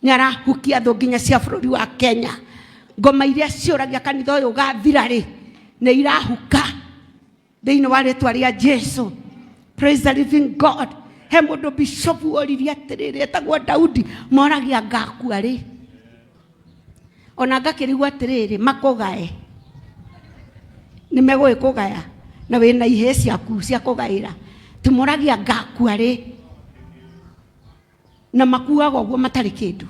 Speaker 1: Nĩ arahukia thũ nginya cia bũrũri wa Kenya. Ngoma iria ciũragia kanitha ũyũ ũgathira rĩ nĩ irahuka thĩinĩ wa rĩtwa rĩa Jesu. Praise the living God. He mũndũ bishop oririe atĩrĩrĩ etagwo Daudi moragia ngakua rĩ. Ona ngakĩrigwo atĩrĩrĩ makũgae nĩmegũgĩkũgaya na wĩna ihĩ ciaku cia kũgaĩra timoragia ngakua rĩ na makuaga ũguo matarĩ kĩndũ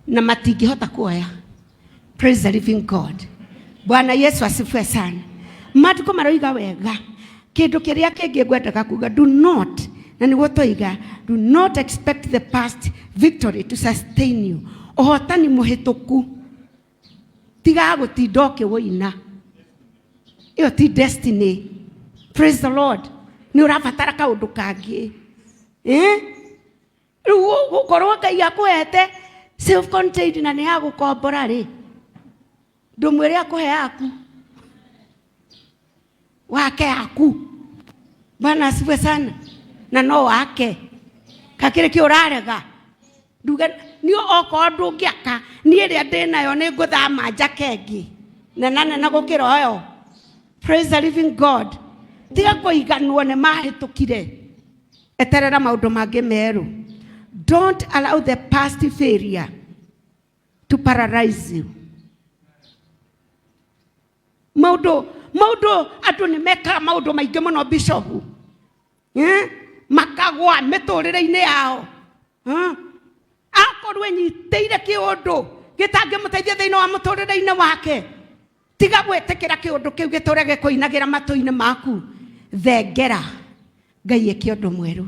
Speaker 1: na matingĩhota kuoya. Praise the living God. Bwana Yesu asifiwe sana. Maandĩko maroiga wega kĩndũ kĩrĩa kĩngĩ ngwendaga kuga, do not Na niguo toiga, do not expect the past victory to sustain you. Ohotani muhituku tiga gutinda ukiwina. Iyo ti destiny. Praise the Lord. Ni urabatara kaundu kangi. Gukorwo Ngai akuhete self contained na ni agukombora ri. Ndumwire akuhe yaku. Wake aku. Bwana asifiwe sana. Na no wake. Kakire ki urarega. Nduga ni oko ndungiaka ni ria ndinayo ni nguthama njakengi. Na gukira oyo. Praise the living God. Tiga kuiganwo ne mahitukire. Eterera maundu mangi meru. Don't allow the past failure to paralyze you. Maudo andu ni meka maudo maingi muno bishop. Makagwa miturire-ini yao. Akorwo nyiteire kiundu gitangimuteithia thiini wa muturire-ini wake. Tiga gwetekera kiundu kiu giturege kuinagira matu-ini maku. Thengera Ngai eke undu mweru.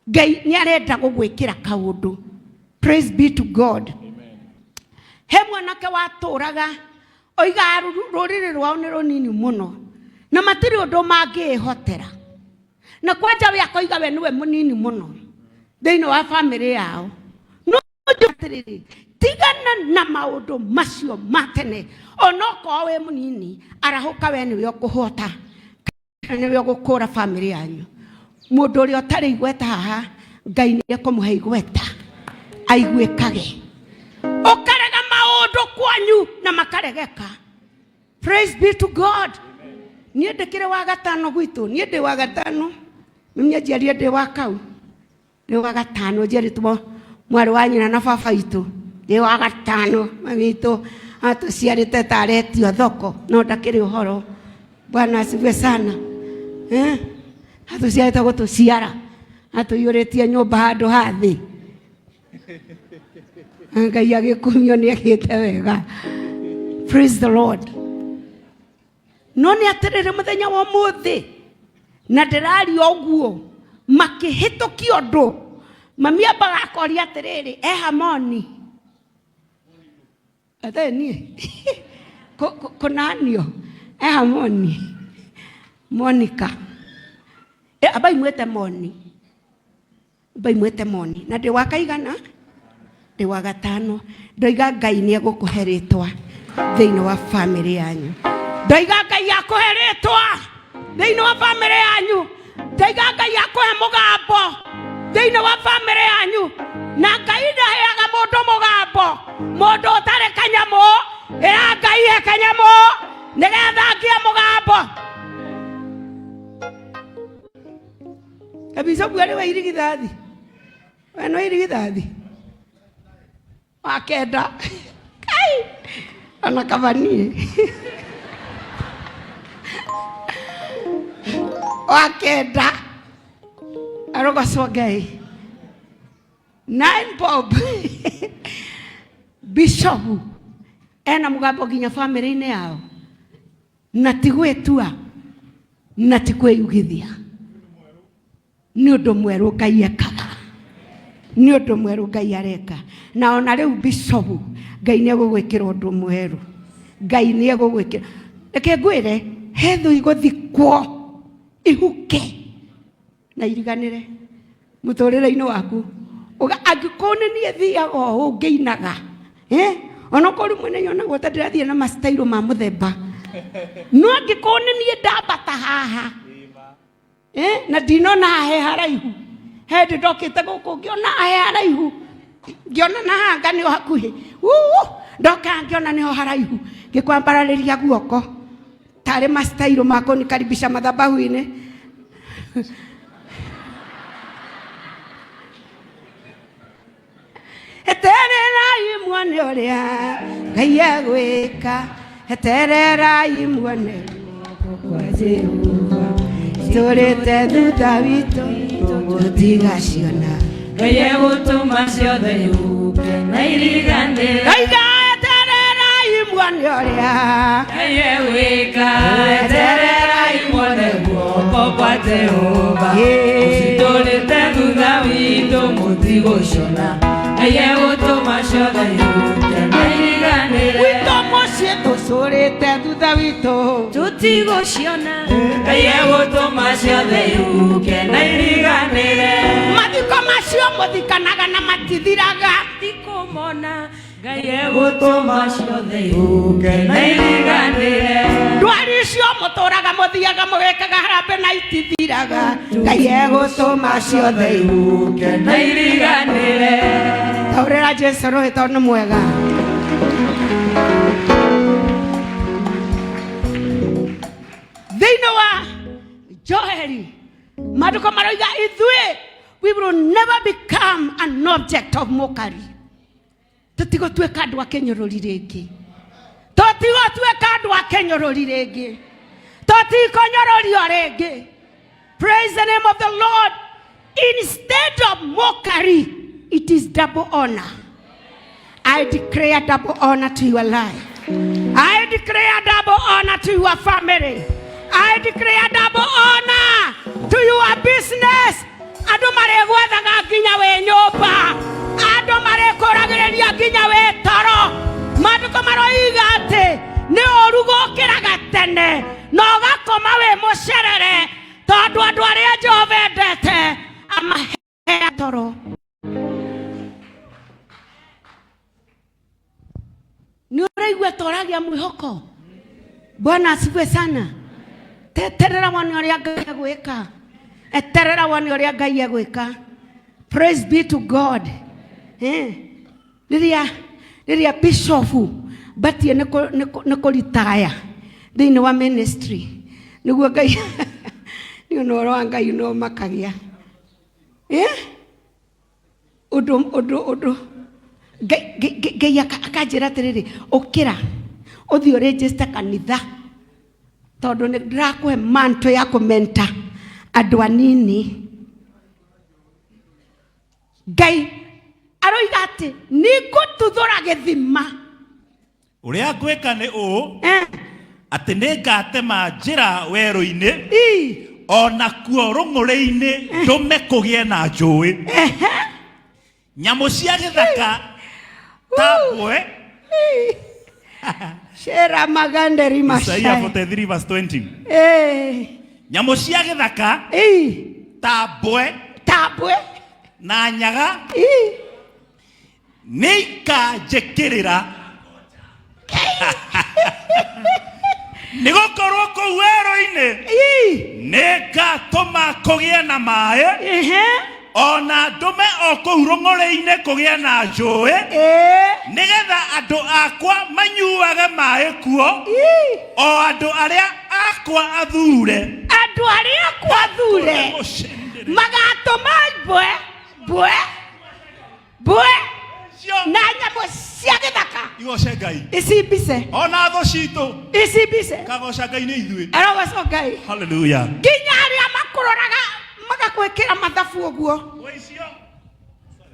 Speaker 1: Ngai ni arenda gugwikira kaundu. Praise be to God. He mwanake waturaga oiga ruriri rwao ni runini muno na matiri undu mangihotera. Na kwanja we akoiga we niwe munini muno thiini wa family yao. No atiriri tigana na maundu macio matene. Onoko we munini arahuka we niwe ukuhota. Niwe gukura family yanyu. Mundu uri otari igweta haha Ngai ni ekumuhe igweta aigwikage. Ukarega maundu kwanyu na makaregeka. Praise be to God. Nie ndikire wa gatano gwitu nie ndi wa gatano. Mimya jari ndi wa kau. Ndi wa gatano jari tumo mwari wa nyina na baba itu. Ndi wa gatano mamitu atuciarite taretio thoko no ndakiri uhoro. Bwana asifiwe sana. Atuciarite gutuciara atuyuritie nyumba handu hathi. Ngai agikumio ni agite wega. Praise the Lord. No ni atirire muthenya wa muthi na ndirari oguo makihituki undu mami ambaga akoria atiriri Hamoni atheni kunanio Hamoni Monica abai mwete moni na ndi wakaigana ndi wa gatano. Ndoiga Ngai ni egukuheritwa thiini wa family yanyu. Ndoiga Ngai akuheritwa thiini wa family yanyu. Ndoiga Ngai akuhe mugambo thiini wa family yanyu. Na Ngai ndaheaga mundu mugambo mundu utari kanyamu ira Ngai he kanyamu nigetha ngie mugambo. Kabisa bwari wa irigithathi weno irigithathi wakenda kai ana kavanie wakenda arogocwo Ngai 9 bob bishop ena mugambo nginya family-ini yao na tigwetua na tikweyugithia. Ni undu mweru Ngai ekaga. Ni undu mweru Ngai areka. Na ona riu bishop Ngai ni egugwikira undu mweru. Ngai ni egugwikira. Reke ngwire hethu iguthikwo ihuke na iriganire muturire-ini waku. Uga angikone ni ethiaga o ngeinaga. Ona kuri mwene yona gota ndirathie na mastailo ma muthemba. No angikone ni ndambata haha. Na ndinona he haraihu. He ndokite guku ngiona he haraihu. Ngiona na hanga ni hakuhi. Ndoka ngiona ni haraihu. Ngikwambarariria guoko. Tare mastailo mako nikaribisha madhabahu-ini. Etererai muone uria Ngai agwika. Etererai muone kwa Jehova. Turete thutha witu tutigaciona.
Speaker 3: Ngai egutuma ciothe ihuke na iriganire.
Speaker 1: Ngai etererai muone uria
Speaker 3: Ngai egwika. Etererai muone guoko kwa Jehova. tutigoshona Aye gutuma ciothe ihuke na iriganire
Speaker 1: Wito muciĩ tũcũrĩte thutha witũ
Speaker 3: tutigoshona Aye gutuma ciothe ihuke na iriganire
Speaker 1: mathiko macio mũthikanaga na matithiraga
Speaker 3: tikumona Aye gutuma ciothe ihuke na iriganire
Speaker 1: ndwari icio mũtũraga mũthiaga mũgĩkaga harambĩ na itithiraga Aye gũtũma ciothe ihuke
Speaker 3: na iriganire
Speaker 1: taurĩra Jesũ rwĩtũ nĩ mwega thĩinĩ wa Joeli maandĩko maroiga ithuĩ we will never become an object of mockery tũtigũtuĩka andũ a kĩnyũrũri rĩngĩ tũtigũtuĩka andũ a kĩnyũrũri rĩngĩ tũtikũnyũrũrio rĩngĩ. Praise the name of the Lord. Instead of mockery, it is double honor. I declare double honor to your life. I declare double honor to your family. I declare double honor to your business. Andũ maregwethaga nginya we nyũmba. Andũ marekũragĩrĩria nginya we toro. Maandĩko maroiga atĩ nĩ ũru gũkĩraga tene na ũgakoma we mũcerere tondũ andũ arĩa Jehova endete amahea toro. Nĩ ũraigua toragia mwĩhoko? Bwana asifiwe sana. Terera wani ũrĩa Ngai egwĩka. Eterera wani ũrĩa Ngai egwĩka. Praise be to God. Rĩrĩa bishop batie nĩ kũritaya thĩinĩ wa ministry nĩguo Ngai nĩ ũhoro wa Ngai no makagia ũndũ Ngai akanjĩra atĩrĩrĩ ũkĩra ũthiĩ ũrĩnjĩste kanitha tondũ nĩ ndĩrakũhe manto ya kũmenta andũ anini. Ngai aroiga atĩ nĩ ngũtuthũra gĩthima.
Speaker 2: Ũrĩa ngwĩka nĩ ũũ atĩ nĩ ngatema njĩra werũ-inĩ ona kuo rũng'ũrĩ-inĩ ndũme kũgĩe na njũĩ. Nyamũ cia gĩthaka ta mbwe
Speaker 1: Shera maganderi mashai.
Speaker 2: Isaiah 43 verse 20. Nyamũ cia gĩthaka ta mbwe na nyaga nĩ ikanjĩkĩrĩra nĩ gũkorwo kũu werũ-inĩ nĩ ngatũma kũgĩe na maĩ ona ndũme o kũu rũng'ũrĩ-inĩ kũgĩe na njũĩ nĩgetha andũ akwa manyuage maĩ kuo o andũ arĩa akwa athure magatũma mbwe na nyamũ cia gĩthaka igoce Ngai
Speaker 1: icimbice
Speaker 2: ona thũ citũ
Speaker 1: icimbice
Speaker 2: kagoca Ngai nĩ ithuĩ.
Speaker 1: erogoco Ngai
Speaker 2: Hallelujah.
Speaker 1: nginya arĩa makũroraga magakwĩkĩra mathabu ũguo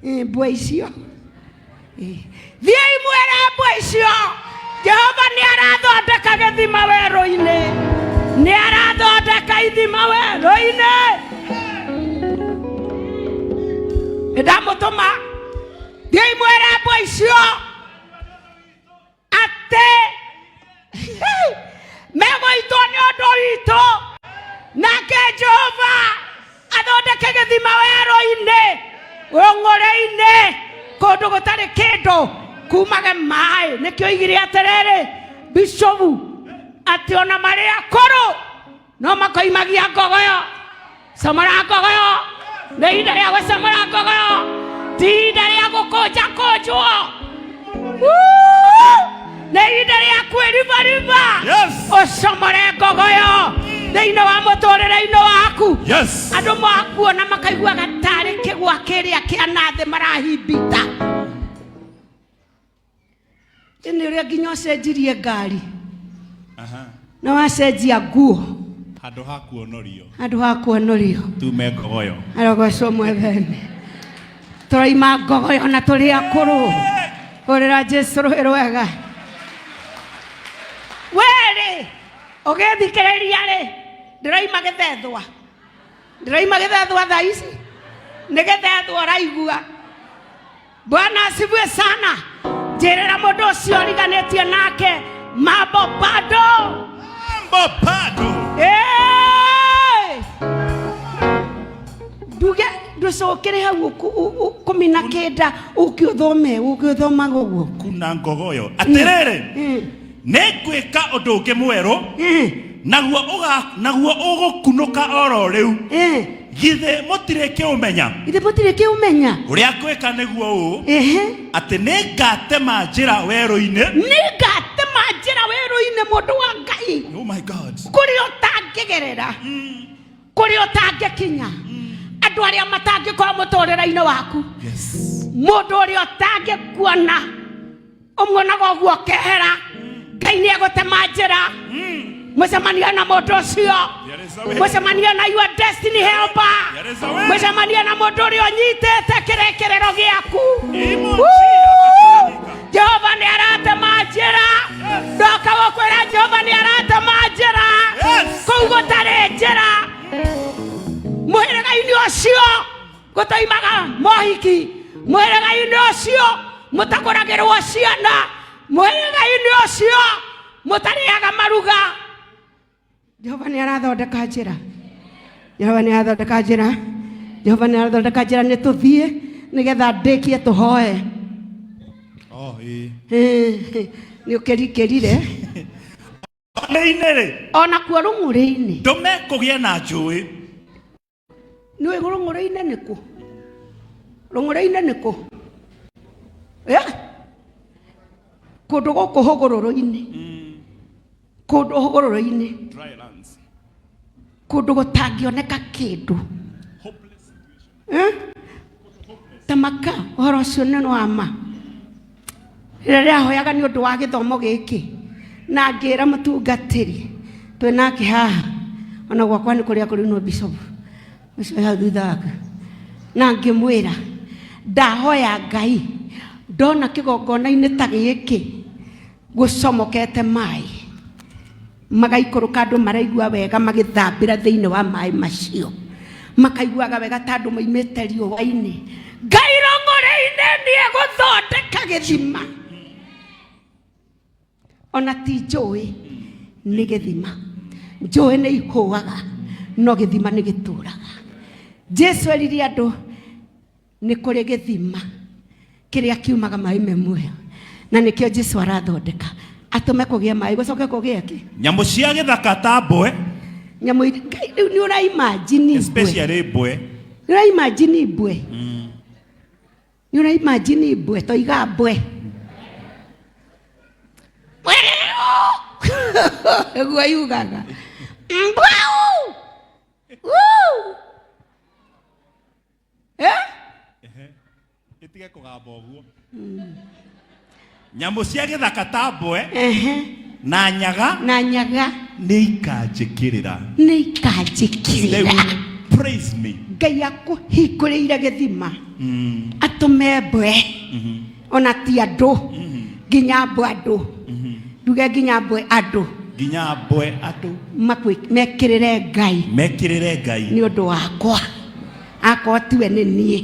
Speaker 1: mbwe icio thiĩi mwĩre mbwe icio Jehova nĩ arathondeka gĩthima werũ-inĩ, nĩ arathondeka ithima werũ-inĩ. Ndamũtũma thiĩi mwĩre mbwe icio atĩ megũitwo nĩ ũndũ witũ, nake Jehova athondeke gĩthima werũ-inĩ, rũng'ũrĩ-inĩ, kũndũ gũtarĩ kĩndũ kumage maĩ. Nĩkĩo oigire atĩrĩrĩ bishopu atĩ ona marĩ akũrũ no makoimagia ngogoyo. Somora ngogoyo, nĩ ihinda rĩa gũcomora ngogoyo, ti ihinda rĩa gũkũnja kũnjwo, nĩ ihinda rĩa kwĩribariba. Ũcomore ngogoyo thĩinĩ wa mũtũrĩre-inĩ waku. Andũ makuona makaiguaga tarĩ kĩgwa kĩrĩa kĩa nathĩ marahimbita. Nĩ ũrĩa nginya ũcenjirie ngari na wacenjia nguo
Speaker 2: handũ ha kuonorio,
Speaker 1: handũ ha kuonorio
Speaker 2: tume ngogoyo.
Speaker 1: Arogocwo mwethene tũraima ngogoyo na tũrĩ akũrũ. Hũrĩra Jesũ rũhĩ rwega. Weri ũgĩthikĩrĩria rĩ, ndĩraima gĩthethwa thaa ici, nĩ gĩthethwa ũraigua. Bwana asifiwe sana. Jerera mundu ucio riganetie nake mambo bado. Duge ndusokere hau kumina kenda ukithoma gogo
Speaker 2: kuna ngogoyo atirere negwika undu ungi mweru naguo ugukunuka oro riu githe mutire kiumenya uria gwika niguo u ati ningatema njira weru-ini mundu wa Ngai. Oh my God. Kuri utangigerera kuri utangikinya andu aria matangikorwo muturira-ini waku. Yes. Mundu uria utangikuona umwonaga uguo kehera Ngai ni agutema njira. Musemania na mundu ucio, musemania na your destiny helper, musemania na mundu uria unyitete kirekerero giaku. Jehova ni aratema njira. Ndoka gukwira Jehova ni aratema njira. Kuu gutari njira muhiriga-ini ucio gutaimaga mohiki, muhiriga-ini ucio mutaguragirwo ciana, muhiriga-ini ucio mutariaga maruga. Jehova ni arathondeka njira. Jehova ni arathondeka njira. Jehova ni arathondeka njira ni tuthie nigetha ndikie tuhoe. Ni ukerikerire ona kuo rung'uri-ini ndume kugie na njui. Ni rung'uri-ini niku? Rung'uri-ini niku? Kundu guku hugururu-ini, kundu hugururu-ini, kundu gutangioneka kindu. Tamaka uhoro ucio ni wa ma. Rĩrĩa hoyaga nĩ ũndũ wa gĩthomo gĩkĩ na ngĩra mũtungatĩri twĩnake haha ona gwakwa nĩ kũrĩa kũrĩ no bishop ũcio hau thutha wake na ngĩmwĩra ndahoya Ngai ndona kĩgongona-inĩ ta gĩkĩ gũcomokete maĩ magaikũrũka andũ maraigua wega magĩthambĩra thĩinĩ wa maĩ macio makaiguaga wega ta andũ moimĩte riũa-inĩ. Ngai rũng'ũrĩ-inĩ nĩ egũthondeka gĩthima. Ona ti njũĩ nĩ gĩthima. Njũĩ nĩ ihũaga no gĩthima nĩ gĩtũraga. Jesu erire andũ nĩ kũrĩ gĩthima kĩrĩa kiumaga maĩ me muoyo na nĩkĩo Jesu arathondeka atũme kũgĩe maĩ gũcoke kũgĩe kĩ nyamũ cia gĩthaka ta mbwe.
Speaker 1: Nyamũ nĩ ũraimagine
Speaker 2: especially mbwe.
Speaker 1: Nĩ ũraimagine mbwe. Nĩ ũraimagine mbwe toiga mbwe. Eguo yugaga mbwau.
Speaker 2: Itige kugamba uguo. Nyamũ cia gĩthaka ta mbwe na nyaga nĩ ikanjĩkĩrĩra. Praise me.
Speaker 1: Ngai akũhingũrĩire gĩthima atũme mbwe ona ti andũ nginya mbwe andũ nduge nginya mbwe andũ mekĩrĩre Ngai nĩ ũndũ wakwa akorwo tiwe nĩ niĩ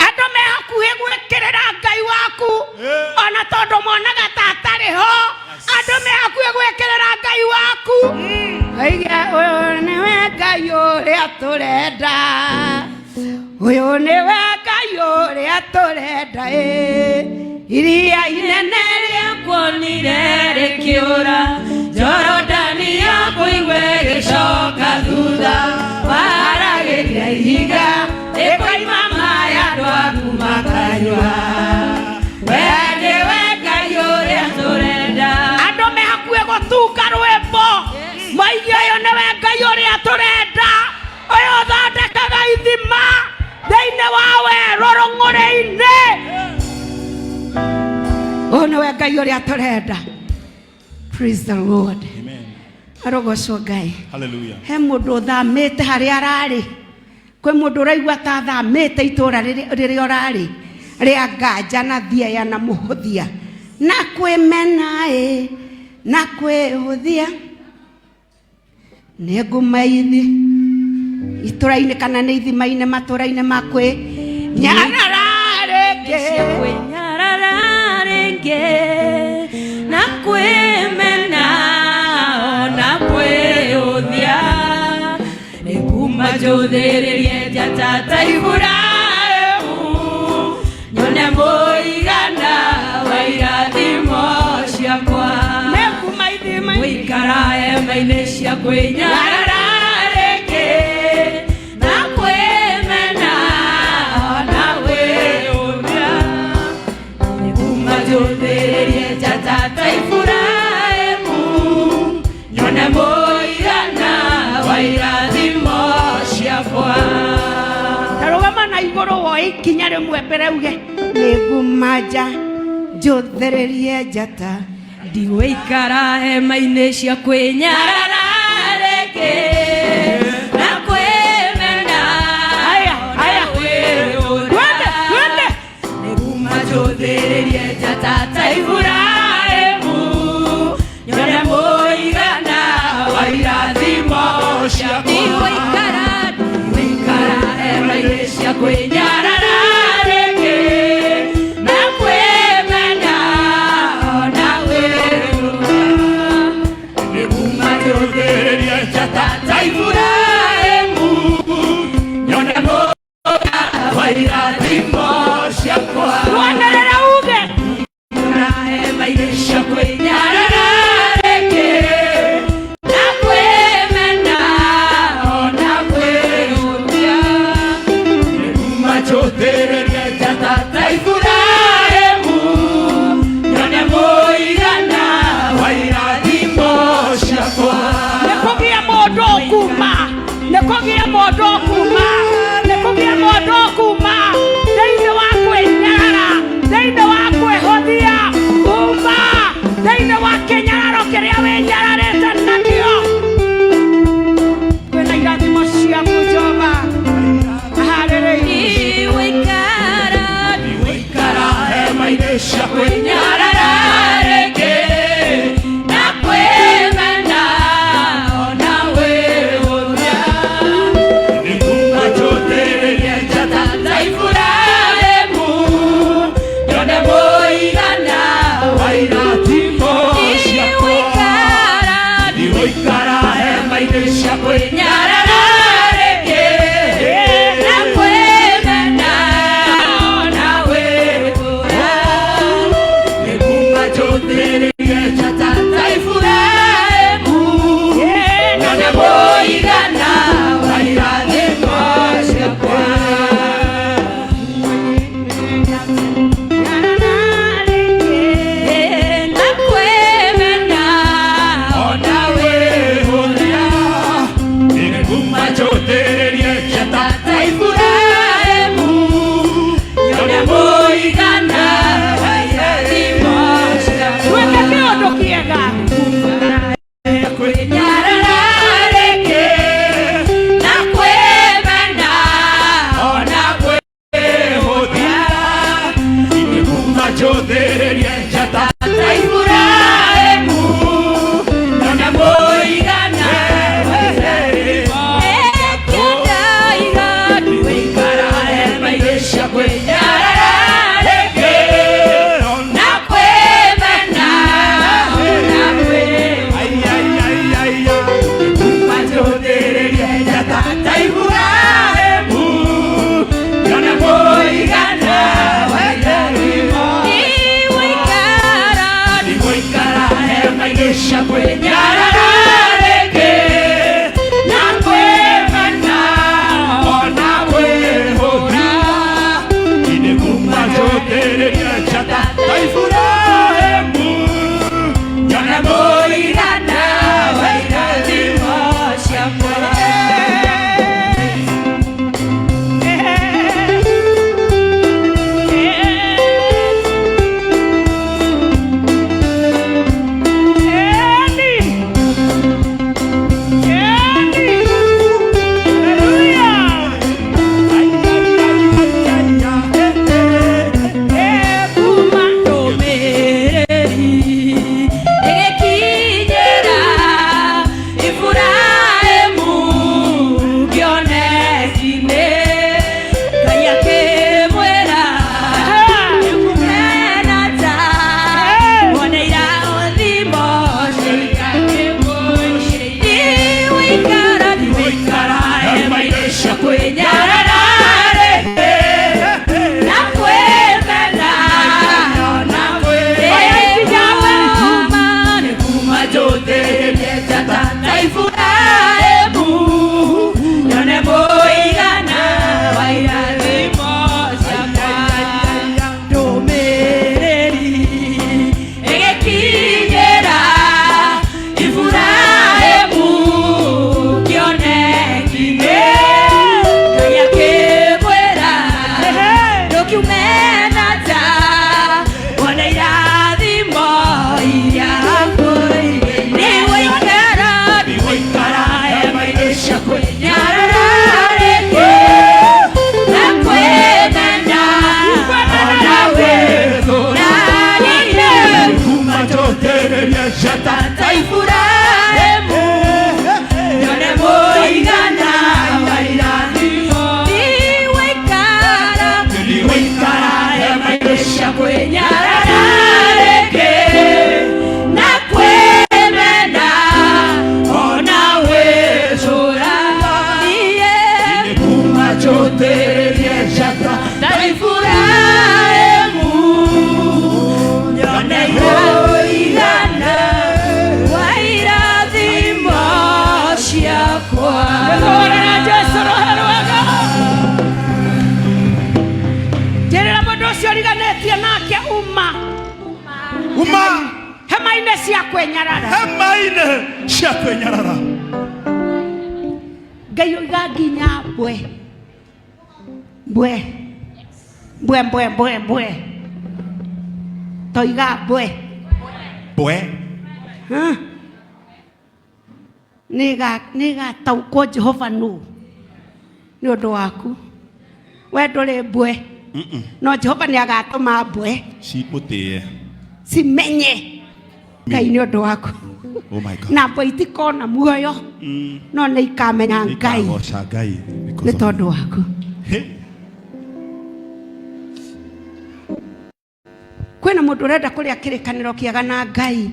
Speaker 1: andũ me hakuhĩ gwĩkĩrĩra Ngai waku ona tondũ monaga ta atarĩ ho. Andũ me hakuhĩ gwĩkĩrĩra Ngai waku oige ũyũ nĩwe Ngai ũrĩa tũrenda, ũyũ nĩwe Ngai ũrĩa tũrenda. Iria inene rĩakuonire rĩkĩũra, Jorodani yakũigua ĩgĩcoka thutha, waragĩria ihiga rĩkoima maĩ andũ aku makanyua. We nĩwe Ngai ũrĩa tũrenda. Andũ me hakuhĩ gũtunga rwĩmbo moige ũyũ nĩwe Ngai ũrĩa tũrenda, ũyũ ũthondekaga ithima thĩinĩ wa werũ rũng'ũrĩ-inĩ. Ũyũ nĩwe Ngai ũrĩa tũrenda. Praise the Lord.
Speaker 2: Amen.
Speaker 1: Arogocwo Ngai.
Speaker 2: Hallelujah.
Speaker 1: He mũndũ ũthamĩte harĩa ararĩ. Kwĩ mũndũ ũraigua ta thamĩte itũũra rĩrĩa ũrarĩ rĩa nganja na thiaya na mũhũthia na kwĩmena na kwĩhũthia nĩ ngũmaithi
Speaker 2: itũra-inĩ kana nĩ ithima-inĩ matũra-inĩ makwe nyarara rĩngĩ
Speaker 3: nyarara rĩngĩ na kwĩmena ona kwĩũthia nĩkuma njũthĩrĩrie njatata Iburahĩmu nyone mũigana wa irathimo ciakwa
Speaker 2: nĩkuma ithima
Speaker 3: gũikara hema-inĩ cia kwĩnyarara rĩngĩ na kwĩmena ona kwĩũthia nĩkuma njũthĩrĩrie njatata Iburahĩmu nyone mũigana wa irathimo ciakwa
Speaker 2: tarũgama na igũrũ woe ikinya rĩmwe mbere uge nĩnguma nja njũthĩrĩrie njata
Speaker 3: ndigũikara hema-inĩ cia kwĩnyarara rĩngĩ na kwĩmena ona kwĩũthia nĩkuma njũthĩrĩrie njatata Iburahĩmu nyone mũigana wa irathimo ciakwa ndigũikara hema-inĩ cia kwĩnyarara rĩngĩ na kwĩmena ona kwĩũthia nĩkuma njũthĩrĩrie njatata Iburahĩmu nyone mũigana wa irathimo ciakwa
Speaker 2: rwanĩrĩra uge
Speaker 3: hema-inĩ cia kwĩnyarara rĩngĩ na kwĩmena ona kwĩũthia nĩkuma njũthĩrĩrie njatata Iburahĩmu nyone mũigana wa irathimo ciakwa
Speaker 2: nĩkũgĩa mũndũ ũkuma nĩkũgĩa mũndũ ũkuma nĩkũgĩa mũndũ ũkuma thĩinĩ wa kwĩnyarara thĩinĩ wa kwĩhũthia kuma thĩinĩ wa kĩnyararo kĩrĩa wĩnyararĩte nakĩo kwĩna irathimo ciaku Jehova
Speaker 3: ndigũikara hema-inĩ cia kwĩnyarara rĩngĩ na kwĩmena ona kwĩũthia nĩkuma njũthĩrĩrie njatata Iburahĩmu nyone mũigana wa irathimo ciakwa ndigũikara hema-inĩ cia kwĩnyarara rĩngĩ na kwĩmena ona kwĩũthia nĩkuma njũthĩrĩrie njatata Iburahĩmu nyone mũigana wa irathimo ciakwa na kwĩmena ona kwĩũthia nĩkuma njũthĩrĩrie njatata Iburahĩmu nyone mũigana wa irathimo ciakwa
Speaker 2: twende kĩũndũ kĩega
Speaker 3: kwĩnyarara rĩngĩ na kwĩmena ona kwĩũthia nĩkuma njũthĩrĩrie njatata Iburahĩmu nyone mũigana wa irathimo ndigũikara hema-inĩ cia kwĩnyarara rĩngĩ na kwĩmena ona kwĩũthia nĩkuma njũthĩrĩrie njatata Iburahĩmu nyone mũigana wa irathimo ndigũikara hema-inĩ cia kwĩnyarara rĩngĩ na kwĩmena ona kwĩũthia nĩkuma njũthĩrĩrie njatata Iburahĩmu nyone mũigana wa irathimo ciakwa
Speaker 2: hema-inĩ cia kwĩnyarara,
Speaker 4: hema-inĩ cia kwĩnyarara.
Speaker 2: Ngai oiga nginya mbwe toiga mbwe nĩga taukwo Jehova nũ nĩ ũndũ waku we ndũrĩ mbwe no Jehova nĩ agatũma mbwe
Speaker 4: cimũtĩe
Speaker 2: cimenye Ngai nĩ ũndũ waku.
Speaker 4: Oh my God.
Speaker 2: Na mbwe itikona muoyo no nĩ ikamenya Ngai nĩ tondũ waku. Kwĩna mũndũ ũrenda kũrĩa kĩrĩkanĩro kĩega na Ngai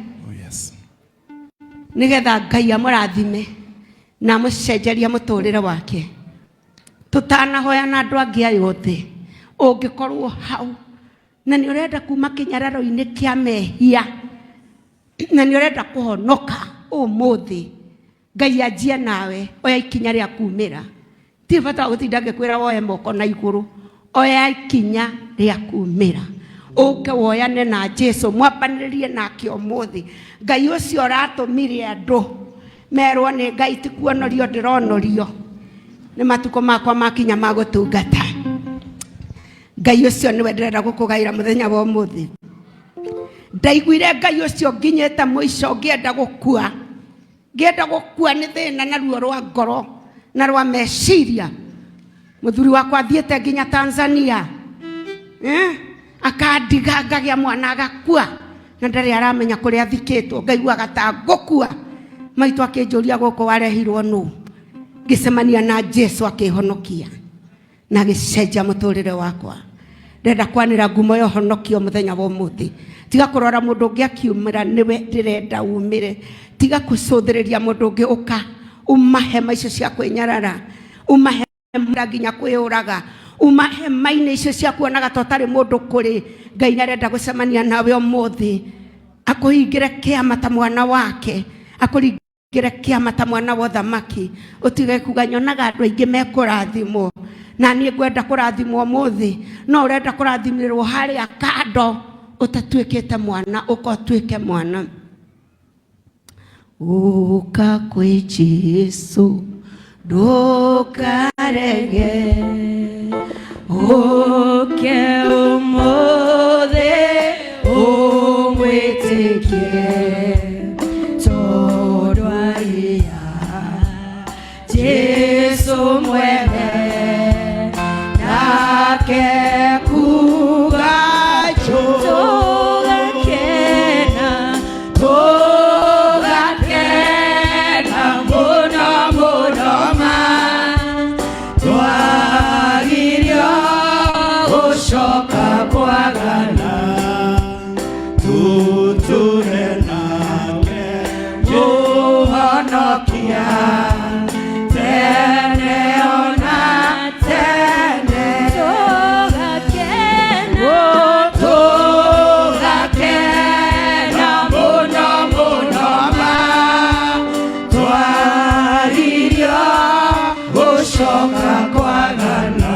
Speaker 2: nĩgetha Ngai amũrathime na amũcenjerie mũtũrĩre wake. Tũtanahoya na andũ angĩ ayothe ũngĩkorwo hau na nĩ ũrenda kuma kĩnyararo-inĩ kĩa mehia na nĩ ũrenda kũhonoka ũmũthĩ, Ngai anjie nawe, oya ikinya rĩa kumĩra. Ti bata gũtinda ngĩkwĩra woe moko na igũrũ, oya ikinya rĩa kumĩra. Ũke woyane na Jesu, mwambanĩrĩrie nake ũmũthĩ. Ngai ũcio ũratũmire andũ merwo nĩ Ngai ti kuonorio ndĩronorio, nĩ matukũ makwa makinya ma gũtungata. Ngai ũcio nĩwe ndĩrenda gũkũgaĩra mũthenya wa ũmũthĩ. Ndaiguire Ngai ũcio nginyĩte mũico ngĩenda gũkua nĩ thĩna na ruo rwa ngoro na rwa meciria. Mũthuri wakwa thiĩte nginya Tanzania akandiga ngagĩa mwana agakua na ndarĩ aramenya kũrĩa athikĩtwo. Ngaiguaga ta ngũkua. Maitũ akĩnjũria gũkũ warehirwo nũ, ngĩcemania na Jesu akĩhonokia na agĩcenjia mũtũrĩre wakwa. Ndenda kwanĩra ngumo ya ũhonokio mũthenya wa ũmũthĩ. Tiga kũrora mũndũ ũngĩ akiumĩra nĩwe ndĩrenda umĩre. Tiga kũcũthĩrĩria mũndũ ũngĩ, ũka umahe maicio cia kwĩnyarara, umahe nginya kwĩyũraga, umahe maine icio cia kuonaga ta ũtarĩ mũndũ kũrĩ. Ngai nĩarenda gũcemania nawe ũmũthĩ, akũhingĩre kĩama ta mwana wake, akũringĩre kĩama ta mwana wa ũthamaki. Ũtige kuga nyonaga andũ aingĩ mekũrathimwo na niĩ ngwenda kũrathimwo ũmũthĩ, no ũrenda kũrathimĩrwo harĩa kando, ũtatuĩkĩte mwana, ũtuĩke mwana. Ũka kwĩ Jesu ndũkarege, ũke ũmũthĩ ũmwĩtĩkie, tondũ arĩa Jesu mwene nake kuga tũgakena mũno mũno ma twagirio gũcoka kwagana tũtũre nake mũhonokia tene ona tene. Tũgakena mũno mũno ma twaririo gũcoka kwagana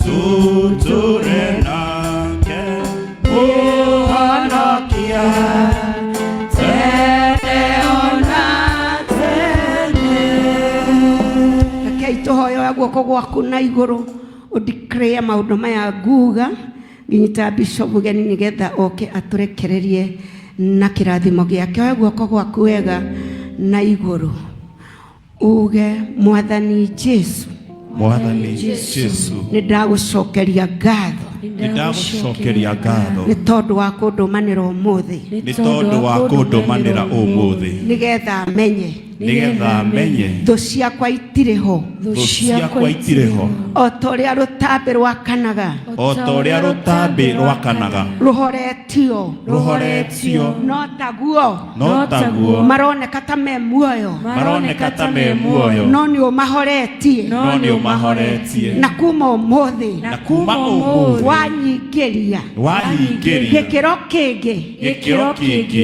Speaker 2: tũtũre nake mũhonokia tene ona tene. Rekei tũhoe guoko gwaku na igũrũ ũdeclare maũndũ maya nguga, nginyita Bishop geni nĩgetha oke atũrekererie na kĩrathimo gĩake. Oya guoko gwaku wega na igũrũ uge, Mwathani Jesu, nĩ ndagũcokeria ngatho nĩ tondũ wa kũndũmanĩra ũmũthĩ, nĩgetha menye thũ ciakwa itirĩ ho, o ta ũrĩa rũtambĩ rwakanaga rũhoretio, no taguo maroneka ta me muoyo, no nĩ ũmahoretie, na kuma ũmũthĩ wanyingĩria gĩkĩro kĩngĩ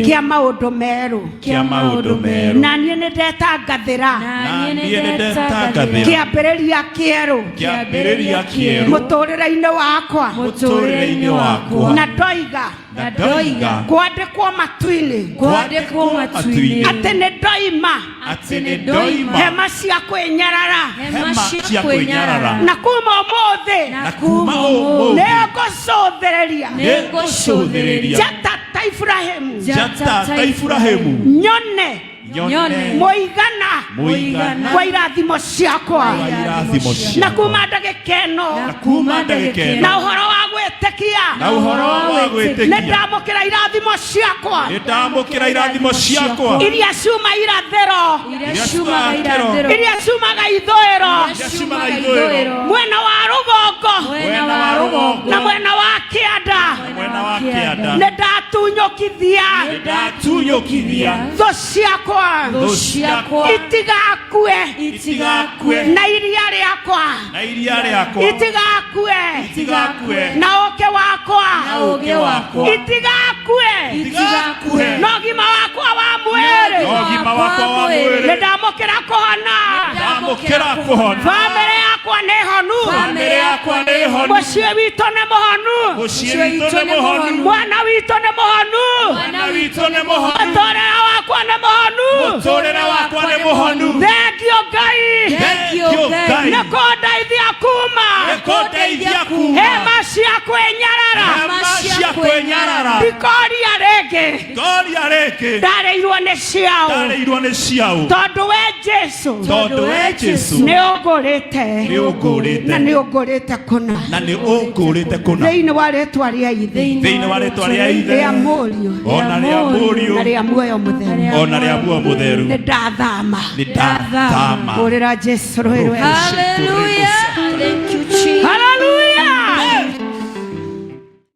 Speaker 2: kĩa maũndũ merũ, na niĩ nĩ ndetangathira
Speaker 3: Naniendetangathira
Speaker 2: kiambĩrĩria kĩerũ
Speaker 3: Kiambĩrĩria kĩerũ
Speaker 2: mũtũrĩre-inĩ wakwa
Speaker 3: Mũtũrĩre-inĩ wakwa
Speaker 2: na ndoiga kwandĩkwo matu-inĩ atĩ nĩ ndoima hema cia kwĩnyarara na kuma ũmũthĩ nĩngũcũthĩrĩria njata ta Iburahĩmu nyone mũigana wa irathimo ciakwa na kuma ndagĩka ĩno na ũhoro wa gwĩtĩkia nĩndamũkĩra irathimo ciakwa iria ciuma irathĩro iria ciumaga ithũĩro mwena wa rũgongo na mwena wa kĩanda nĩndatunyũkithia thũ ciakwa itigakue na iria rĩakwa itigakue na ũũkĩ wakwa itigakue na ũgima wakwa wa mwĩrĩ nĩndamũkĩra kũhona bamĩrĩ yakwa nĩ honu mũciĩ witũ nĩ mũhonu mwana witũ nĩ mũhonu mũtũrĩre wakwa nĩ mũhonu thengio Ngai nĩ kũndeithia kuma hema cia kwĩnyarara ndikoria rĩngĩ ndarĩirwo nĩ ciao tondũ we Jesu nĩ ũngũrĩte na nĩ ũngũrĩte kũna thĩinĩ wa rĩtwa rĩa Ithe rĩa Mũriũ na rĩa muoyo mũtheru nĩndathama ũrĩra Jesu rũĩ rwa
Speaker 3: Hallelujah. Thank you, Jesus.